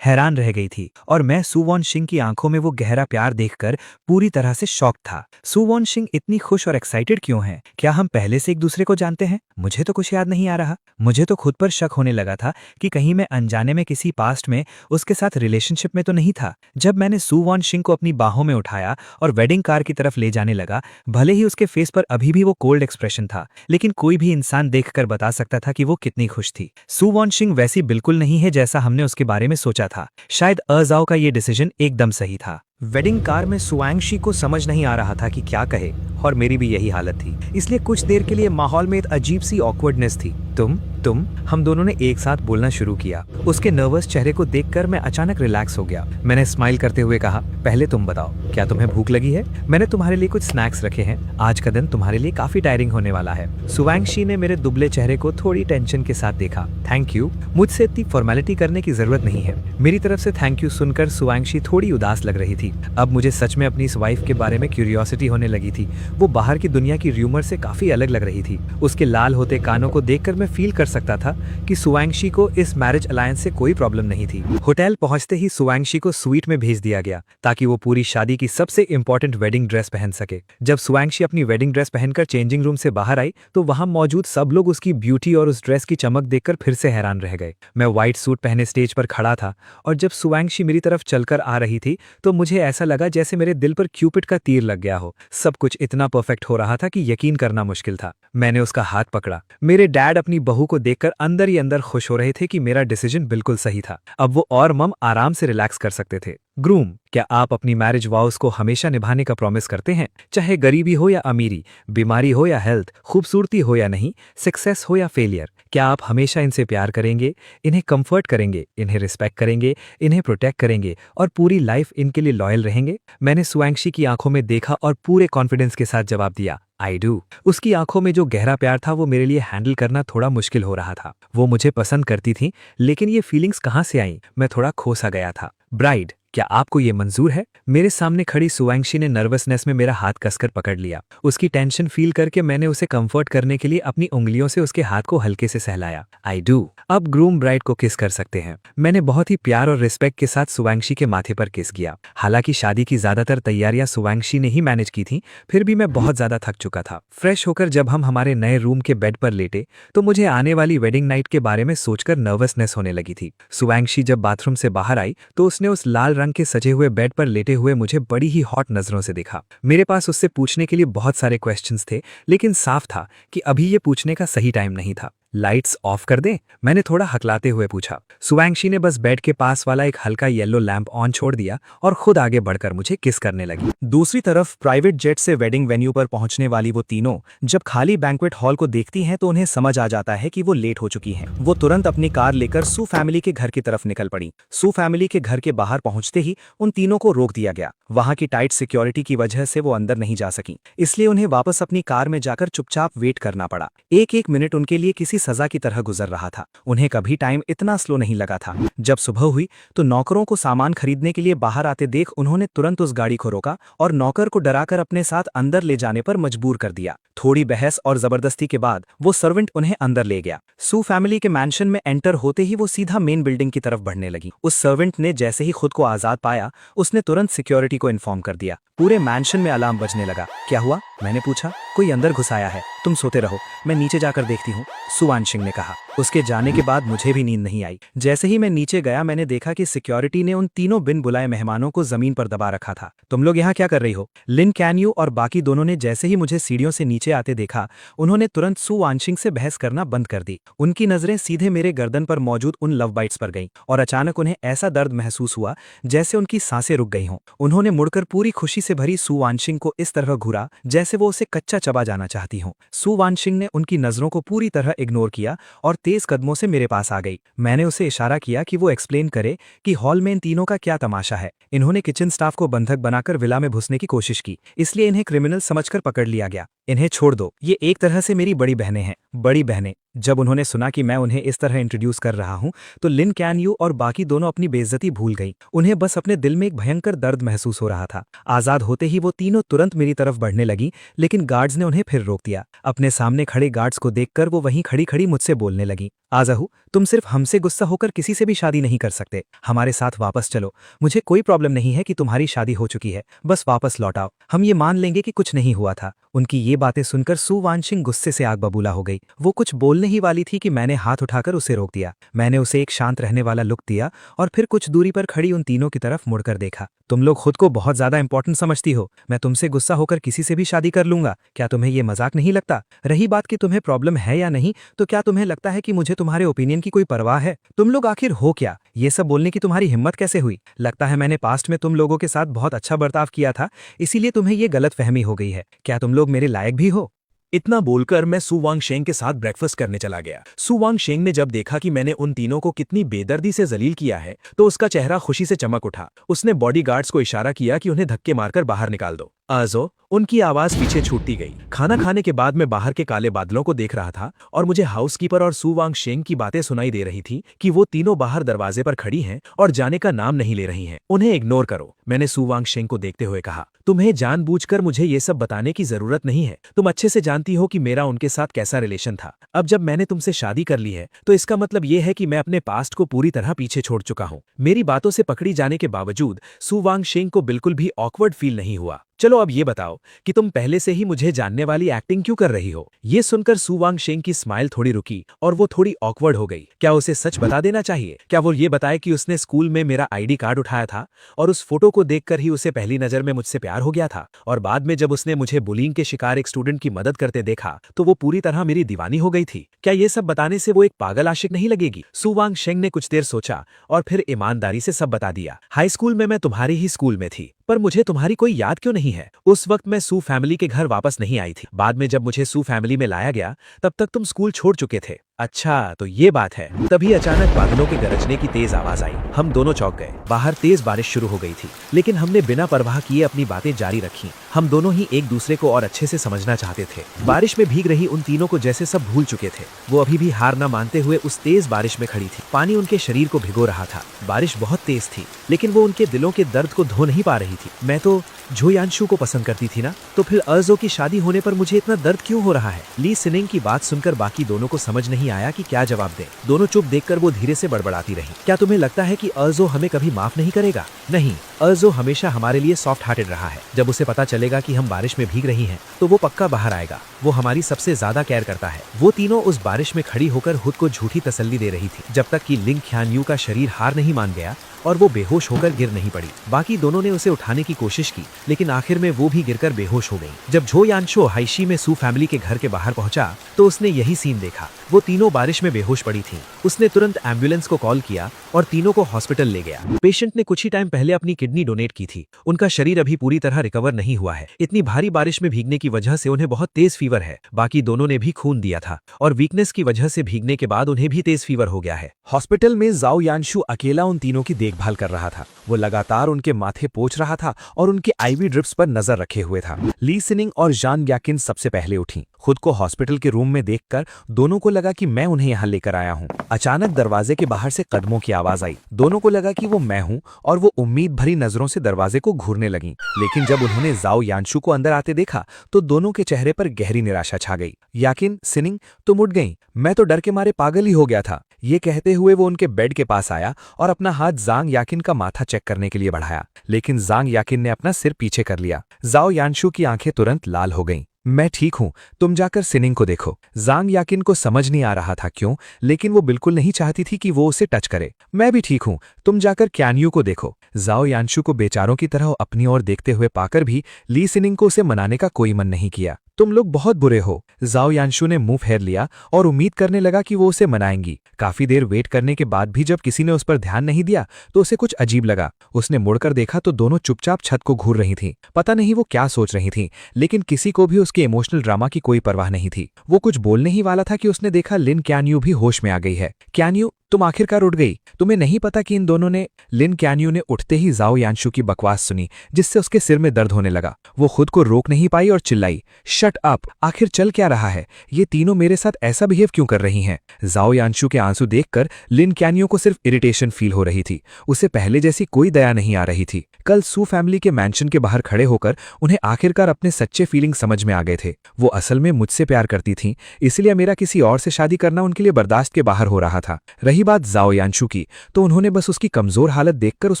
हैरान रह गई थी और मैं सू वॉन शिंग की आंखों में वो गहरा प्यार देखकर पूरी तरह से शॉक था। सू वॉन शिंग इतनी खुश और एक्साइटेड क्यों है? क्या हम पहले से एक दूसरे को जानते हैं? मुझे तो कुछ याद नहीं आ रहा। मुझे तो खुद पर शक होने लगा था कि कहीं मैं अनजाने में किसी पास्ट में उसके साथ रिलेशनशिप में तो नहीं था। जब मैंने सू वॉन शिंग को अपनी बाहों में उठाया और वेडिंग कार की तरफ ले जाने लगा, भले ही उसके फेस पर अभी भी वो कोल्ड एक्सप्रेशन था, लेकिन कोई भी इंसान देखकर बता सकता था कि वो कितनी खुश थी। सू वॉन शिंग वैसी बिल्कुल नहीं है जैसा हमने उसके बारे में सोचा था। शायद अजाओ का ये डिसीजन एकदम सही था। वेडिंग कार में सुआंगशी को समझ नहीं आ रहा था कि क्या कहे और मेरी भी यही हालत थी। इसलिए कुछ देर के लिए माहौल में एक अजीब सी ऑकवर्डनेस थी। तुम हम दोनों ने एक साथ बोलना शुरू किया। उसके नर्वस चेहरे को देखकर मैं अचानक रिलैक्स हो गया। मैंने स्माइल करते हुए कहा, पहले तुम बताओ, क्या तुम्हें भूख लगी है? मैंने तुम्हारे लिए कुछ स्नैक्स रखे हैं। आज का दिन तुम्हारे लिए काफी टायरिंग होने वाला है। सुआंगशी ने मेरे दुबले चेहरे को थोड़ी टेंशन के साथ देखा। थैंक यू, मुझसे इतनी फॉर्मेलिटी करने की जरूरत नहीं है। मेरी तरफ से थैंक यू सुनकर सुआंगशी थोड़ी उदास लग रही थी। अब मुझे सच में अपनी इस वाइफ के बारे में क्यूरियोसिटी होने लगी थी। वो बाहर की दुनिया की र्यूमर से काफी अलग लग रही थी। उसके लाल होते कानों को देखकर मैं फील कर सकता था कि सुआंगशी को इस मैरिज अलायंस से कोई प्रॉब्लम नहीं थी। होटल पहुंचते ही सुआंगशी को स्वीट में भेज दिया गया ताकि वो पूरी शादी की सबसे इंपॉर्टेंट वेडिंग ड्रेस पहन सके। जब सुआंगशी अपनी वेडिंग ड्रेस पहनकर चेंजिंग रूम से बाहर आई तो वहां मौजूद सब लोग उसकी ब्यूटी और उस ड्रेस की चमक देखकर फिर से हैरान रह गए। मैं व्हाइट सूट पहने स्टेज पर खड़ा था और जब सुआंगशी मेरी तरफ चलकर आ रही थी तो मुझे ऐसा लगा जैसे मेरे दिल पर क्यूपिड का तीर लग गया हो। सब कुछ इतना परफेक्ट हो रहा था कि यकीन करना मुश्किल था। मैंने उसका हाथ पकड़ा। मेरे डैड अपनी बहू को देखकर अंदर ही अंदर खुश हो रहे थे कि मेरा डिसीजन बिल्कुल सही था। अब वो और मम आराम से रिलैक्स कर सकते थे। ग्रूम, क्या आप अपनी मैरिज वाउस को हमेशा निभाने का प्रॉमिस करते हैं? चाहे गरीबी हो या अमीरी, बीमारी हो या हेल्थ, खूबसूरती हो या नहीं, सक्सेस हो या फेलियर, क्या आप हमेशा इनसे प्यार करेंगे, इन्हें कंफर्ट करेंगे, इन्हें रिस्पेक्ट करेंगे, इन्हें प्रोटेक्ट करेंगे और पूरी लाइफ इनके लिए लॉयल रहेंगे? मैंने सुआंगशी की आंखों में देखा और पूरे कॉन्फिडेंस के साथ जवाब दिया, आई डू। उसकी आंखों में जो गहरा प्यार था वो मेरे लिए हैंडल करना थोड़ा मुश्किल हो रहा था। वो मुझे पसंद करती थी, लेकिन ये फीलिंग्स कहाँ से आईं? मैं थोड़ा खोसा गया था। ब्राइड, क्या आपको ये मंजूर है? मेरे सामने खड़ी सुआंगशी ने नर्वसनेस में मेरा हाथ कसकर पकड़ लिया। उसकी टेंशन फील करके मैंने उसे कंफर्ट करने के लिए अपनी उंगलियों से उसके हाथ को हल्के से सहलाया। I do. अब ग्रूम ब्राइड को किस कर सकते हैं। मैंने बहुत ही प्यार और रिस्पेक्ट के साथ सुआंगशी के माथे पर किस किया। हालांकि शादी की ज्यादातर तैयारियां सुआंगशी ने ही मैनेज की थी, फिर भी मैं बहुत ज्यादा थक चुका था। फ्रेश होकर जब हम हमारे नए रूम के बेड पर लेटे तो मुझे आने वाली वेडिंग नाइट के बारे में सोचकर नर्वसनेस होने लगी थी। सुआंगशी जब बाथरूम से बाहर आई तो उसने उस लाल रंग के सजे हुए बेड पर लेटे हुए मुझे बड़ी ही हॉट नजरों से देखा। मेरे पास उससे पूछने के लिए बहुत सारे क्वेश्चंस थे, लेकिन साफ था कि अभी ये पूछने का सही टाइम नहीं था। लाइट्स ऑफ कर दें? मैंने थोड़ा हकलाते हुए पूछा। सुआंगशी ने बस बेड के पास वाला एक हल्का येलो लैंप ऑन छोड़ दिया और खुद आगे बढ़कर मुझे किस करने लगी। दूसरी तरफ प्राइवेट जेट से वेडिंग वेन्यू पर पहुंचने वाली वो तीनों जब खाली बैंक्वेट हॉल को देखती हैं तो उन्हें समझ आ जाता है कि वो लेट हो चुकी हैं। वो तुरंत अपनी कार लेकर सू फैमिली के घर की तरफ निकल पड़ी। सू फैमिली के घर के बाहर पहुंचते ही उन तीनों को रोक दिया गया। वहां की टाइट सिक्योरिटी की वजह से वो अंदर नहीं जा सकी, इसलिए उन्हें वापस अपनी कार में जाकर चुपचाप वेट करना पड़ा। एक एक मिनट उनके लिए किसी सजा की तरह गुजर रहा था। उन्हें कभी टाइम इतना स्लो नहीं लगा था। जब सुबह हुई तो नौकरों को सामान खरीदने के लिए बाहर आते देख उन्होंने तुरंत उस गाड़ी को रोका और नौकर को डराकर अपने साथ अंदर ले जाने पर मजबूर कर दिया। थोड़ी बहस और जबरदस्ती के बाद वो सर्वेंट उन्हें अंदर ले गया। सू फैमिली के मैंशन में एंटर होते ही वो सीधा मेन बिल्डिंग की तरफ बढ़ने लगी। उस सर्वेंट ने जैसे ही खुद को आजाद पाया उसने तुरंत सिक्योरिटी को इन्फॉर्म कर दिया। पूरे मैंशन में अलार्म बजने लगा। क्या हुआ? मैंने पूछा। कोई अंदर घुस आया है। तुम सोते रहो, मैं नीचे जाकर देखती हूँ, सुवान सिंह ने कहा। उसके जाने के बाद मुझे भी नींद नहीं आई। जैसे ही मैं नीचे गया मैंने देखा कि सिक्योरिटी ने उन तीनों बिन बुलाए मेहमानों को जमीन पर दबा रखा था। तुम लोग यहाँ क्या कर रही हो? लिन कैन्यू और बाकी दोनों ने जैसे ही मुझे सीढ़ियों से नीचे आते देखा, उन्होंने तुरंत सु वानशिंग से बहस करना बंद कर दी। उनकी नजरें सीधे मेरे गर्दन पर मौजूद उन लव बाइट्स पर गईं और अचानक उन्हें ऐसा दर्द महसूस हुआ जैसे उनकी सांसें रुक गई हों। उन्होंने मुड़कर पूरी खुशी से भरी सु वानशिंग को इस तरह घूरा जैसे वो उसे कच्चा चबा जाना चाहती हों। सु वानशिंग ने उनकी नजरों को पूरी तरह इग्नोर किया और तेज कदमों से मेरे पास आ गई। मैंने उसे इशारा किया कि वो एक्सप्लेन करे कि हॉल में इन तीनों का क्या तमाशा है। इन्होंने किचन स्टाफ को बंधक बनाकर विला में घुसने की कोशिश की, इसलिए इन्हें क्रिमिनल समझकर पकड़ लिया गया। इन्हें छोड़ दो, ये एक तरह से मेरी बड़ी बहनें हैं। बड़ी बहनें। जब उन्होंने सुना कि मैं उन्हें इस तरह इंट्रोड्यूस कर रहा हूं तो लिन कैन्यू और बाकी दोनों अपनी बेइज्जती भूल गईं। उन्हें बस अपने दिल में एक भयंकर दर्द महसूस हो रहा था। आजाद होते ही वो तीनों तुरंत मेरी तरफ बढ़ने लगीं, लेकिन गार्ड्स ने उन्हें फिर रोक दिया। अपने सामने खड़े गार्ड्स को देखकर वो वहीं खड़ी खड़ी मुझसे बोलने लगीं, आज़ाहू, तुम सिर्फ हमसे गुस्सा होकर किसी से भी शादी नहीं कर सकते। हमारे साथ वापस चलो। मुझे कोई प्रॉब्लम नहीं है कि तुम्हारी शादी हो चुकी है, बस वापस लौट आओ। हम ये मान लेंगे कि कुछ नहीं हुआ था। उनकी ये बातें सुनकर सु वानशिंग गुस्से से आग बबूला हो गई। वो कुछ बोलने ही वाली थी कि मैंने हाथ उठाकर उसे रोक दिया। मैंने उसे एक शांत रहने वाला लुक दिया और फिर कुछ दूरी पर खड़ी उन तीनों की तरफ मुड़कर देखा। तुम लोग खुद को बहुत ज्यादा इंपॉर्टेंट समझती हो। मैं तुमसे गुस्सा होकर किसी से भी शादी कर लूंगा। क्या तुम्हें ये मजाक नहीं लगता? रही बात कि तुम्हें प्रॉब्लम है या नहीं, तो क्या तुम्हें लगता है कि मुझे तुम्हारे ओपिनियन की कोई परवाह है? तुम लोग आखिर हो क्या? ये सब बोलने की तुम्हारी हिम्मत कैसे हुई? लगता है मैंने पास्ट में तुम लोगों के साथ बहुत अच्छा बर्ताव किया था, इसीलिए तुम्हें ये गलतफहमी हो गई है। क्या तुम लोग मेरे लायक भी हो? इतना बोलकर मैं सु वांगशेंग के साथ ब्रेकफास्ट करने चला गया। सु वांगशेंग ने जब देखा कि मैंने उन तीनों को कितनी बेदर्दी से जलील किया है तो उसका चेहरा खुशी से चमक उठा। उसने बॉडीगार्ड्स को इशारा किया कि उन्हें धक्के मारकर बाहर निकाल दो। आजो, उनकी आवाज पीछे छूटती गई। खाना खाने के बाद मैं बाहर के काले बादलों को देख रहा था और मुझे हाउसकीपर और सु वांगशेंग की बातें सुनाई दे रही थी कि वो तीनों बाहर दरवाजे पर खड़ी हैं और जाने का नाम नहीं ले रही हैं। उन्हें इग्नोर करो, मैंने सु वांगशेंग को देखते हुए कहा। तुम्हें जानबूझकर मुझे ये सब बताने की जरूरत नहीं है। तुम अच्छे से जानती हो कि मेरा उनके साथ कैसा रिलेशन था। अब जब मैंने तुमसे शादी कर ली है तो इसका मतलब ये है कि मैं अपने पास्ट को पूरी तरह पीछे छोड़ चुका हूं। मेरी बातों से पकड़ी जाने के बावजूद सु वांगशेंग को बिल्कुल भी ऑकवर्ड फील नहीं हुआ। चलो अब ये बताओ कि तुम पहले से ही मुझे जानने वाली एक्टिंग क्यों कर रही हो? ये सुनकर सु वांगशेंग की स्माइल थोड़ी रुकी और वो थोड़ी ऑकवर्ड हो गई। क्या उसे सच बता देना चाहिए? क्या वो ये बताए कि उसने स्कूल में मेरा आईडी कार्ड उठाया था और उस फोटो को देखकर ही उसे पहली नजर में मुझसे प्यार हो गया था, और बाद में जब उसने मुझे बुलिंग के शिकार एक स्टूडेंट की मदद करते देखा तो वो पूरी तरह मेरी दीवानी हो गई थी? क्या ये सब बताने से वो एक पागल आशिक नहीं लगेगी? सु वांगशेंग ने कुछ देर सोचा और फिर ईमानदारी से सब बता दिया। हाई स्कूल में मैं तुम्हारी ही स्कूल में थी, पर मुझे तुम्हारी कोई याद क्यों नहीं है? उस वक्त मैं सु फैमिली के घर वापस नहीं आई थी। बाद में जब मुझे सु फैमिली में लाया गया तब तक तुम स्कूल छोड़ चुके थे। अच्छा, तो ये बात है। तभी अचानक बादलों के गरजने की तेज आवाज आई। हम दोनों चौंक गए। बाहर तेज बारिश शुरू हो गई थी, लेकिन हमने बिना परवाह किए अपनी बातें जारी रखी। हम दोनों ही एक दूसरे को और अच्छे से समझना चाहते थे। बारिश में भीग रही उन तीनों को जैसे सब भूल चुके थे। वो अभी भी हार न मानते हुए उस तेज बारिश में खड़ी थी। पानी उनके शरीर को भिगो रहा था। बारिश बहुत तेज थी, लेकिन वो उनके दिलों के दर्द को धो नहीं पा रही थी। मैं तो झो यानशु को पसंद करती थी ना, तो फिर अर्जो की शादी होने पर मुझे इतना दर्द क्यों हो रहा है? ली सिनिंग की बात सुनकर बाकी दोनों को समझ नहीं आया कि क्या जवाब दें। दोनों चुप देखकर वो धीरे से बड़बड़ाती रही। क्या तुम्हें लगता है कि अर्जो हमें कभी माफ नहीं करेगा? नहीं, अर्जो हमेशा हमारे लिए सॉफ्ट हार्टेड रहा है। जब उसे पता चलेगा कि हम बारिश में भीग रही हैं, तो वो पक्का बाहर आएगा। वो हमारी सबसे ज्यादा केयर करता है। वो तीनों उस बारिश में खड़ी होकर खुद को झूठी तसल्ली दे रही थी, जब तक कि लिंग ख्यानयू का शरीर हार नहीं मान गया और वो बेहोश होकर गिर नहीं पड़ी। बाकी दोनों ने उसे उठाने की कोशिश की, लेकिन आखिर में वो भी गिरकर बेहोश हो गई। जब झो यानशो हाइशी में सु फैमिली के घर के बाहर पहुंचा तो उसने यही सीन देखा। वो तीनों बारिश में बेहोश पड़ी थीं। उसने तुरंत एम्बुलेंस को कॉल किया और तीनों को हॉस्पिटल ले गया। पेशेंट ने कुछ ही टाइम पहले अपनी किडनी डोनेट की थी। उनका शरीर अभी पूरी तरह रिकवर नहीं हुआ है। इतनी भारी बारिश में भीगने की वजह से उन्हें बहुत तेज फीवर है। बाकी दोनों ने भी खून दिया था और वीकनेस की वजह से भीगने के बाद उन्हें भी तेज फीवर हो गया है। हॉस्पिटल में जाओ यानशु अकेला उन तीनों की देखभाल कर रहा था। वो लगातार उनके माथे पोंछ रहा था और उनके आईवी ड्रिप्स पर नजर रखे हुए था। ली सिनिंग और जान याकिन सबसे पहले उठी। खुद को हॉस्पिटल के रूम में देखकर दोनों को लगा कि मैं उन्हें यहाँ लेकर आया हूँ। अचानक दरवाजे के बाहर से कदमों की आवाज आई। दोनों को लगा कि वो मैं हूँ और वो उम्मीद भरी नजरों से दरवाजे को घूरने लगीं। लेकिन जब उन्होंने जाओ यानशु को अंदर आते देखा तो दोनों के चेहरे पर गहरी निराशा छा गई। याकिन, सिनिंग, तुम उठ गईं। मैं तो डर के मारे पागल ही हो गया था। ये कहते हुए वो उनके बेड के पास आया और अपना हाथ जांग याकिन का माथा चेक करने के लिए बढ़ाया, लेकिन जांग याकिन ने अपना सिर पीछे कर लिया। जाओ यानशु की आंखें तुरंत लाल हो गईं। मैं ठीक हूँ, तुम जाकर सिनिंग को देखो। जांग याकिन को समझ नहीं आ रहा था क्यों, लेकिन वो बिल्कुल नहीं चाहती थी कि वो उसे टच करे। मैं भी ठीक हूँ, तुम जाकर क्यानयू को देखो। जाओ यानशु को बेचारों की तरह अपनी ओर देखते हुए पाकर भी ली सिनिंग को उसे मनाने का कोई मन नहीं किया। तुम लोग बहुत बुरे हो। जाओ यानशु ने मुंह फेर लिया और उम्मीद करने लगा कि वो उसे मनाएंगी। काफी देर वेट करने के बाद भी जब किसी ने उस पर ध्यान नहीं दिया तो उसे कुछ अजीब लगा। उसने मुड़कर देखा तो दोनों चुपचाप छत को घूर रही थीं। पता नहीं वो क्या सोच रही थीं, लेकिन किसी को भी उसके इमोशनल ड्रामा की कोई परवाह नहीं थी। वो कुछ बोलने ही वाला था कि उसने देखा लिन क्यानयू भी होश में आ गई है। क्यानयू, तुम आखिरकार उठ गई। तुम्हें नहीं पता कि इन दोनों ने। लिन क्यानयू ने उठते ही जाओ यानशु की बकवास सुनी, जिससे उसके सिर में दर्द होने लगा। वो खुद को रोक नहीं पाई और चिल्लाई, शट अप, आखिर चल क्या रहा है? ये तीनों मेरे साथ ऐसा बिहेव क्यों कर रही हैं? जाओ यानशु के आंसू देखकर लिन क्यानयू को सिर्फ इरिटेशन फील हो रही थी। उसे पहले जैसी कोई दया नहीं आ रही थी। कल सू फैमिली के मैंशन के बाहर खड़े होकर उन्हें आखिरकार अपने सच्चे फीलिंग समझ में आ गए थे। वो असल में मुझसे प्यार करती थीं, इसलिए मेरा किसी और से शादी करना उनके लिए बर्दाश्त के बाहर हो रहा था। रही बात जाओ यानशु की, तो उन्होंने बस उसकी कमजोर हालत देखकर उस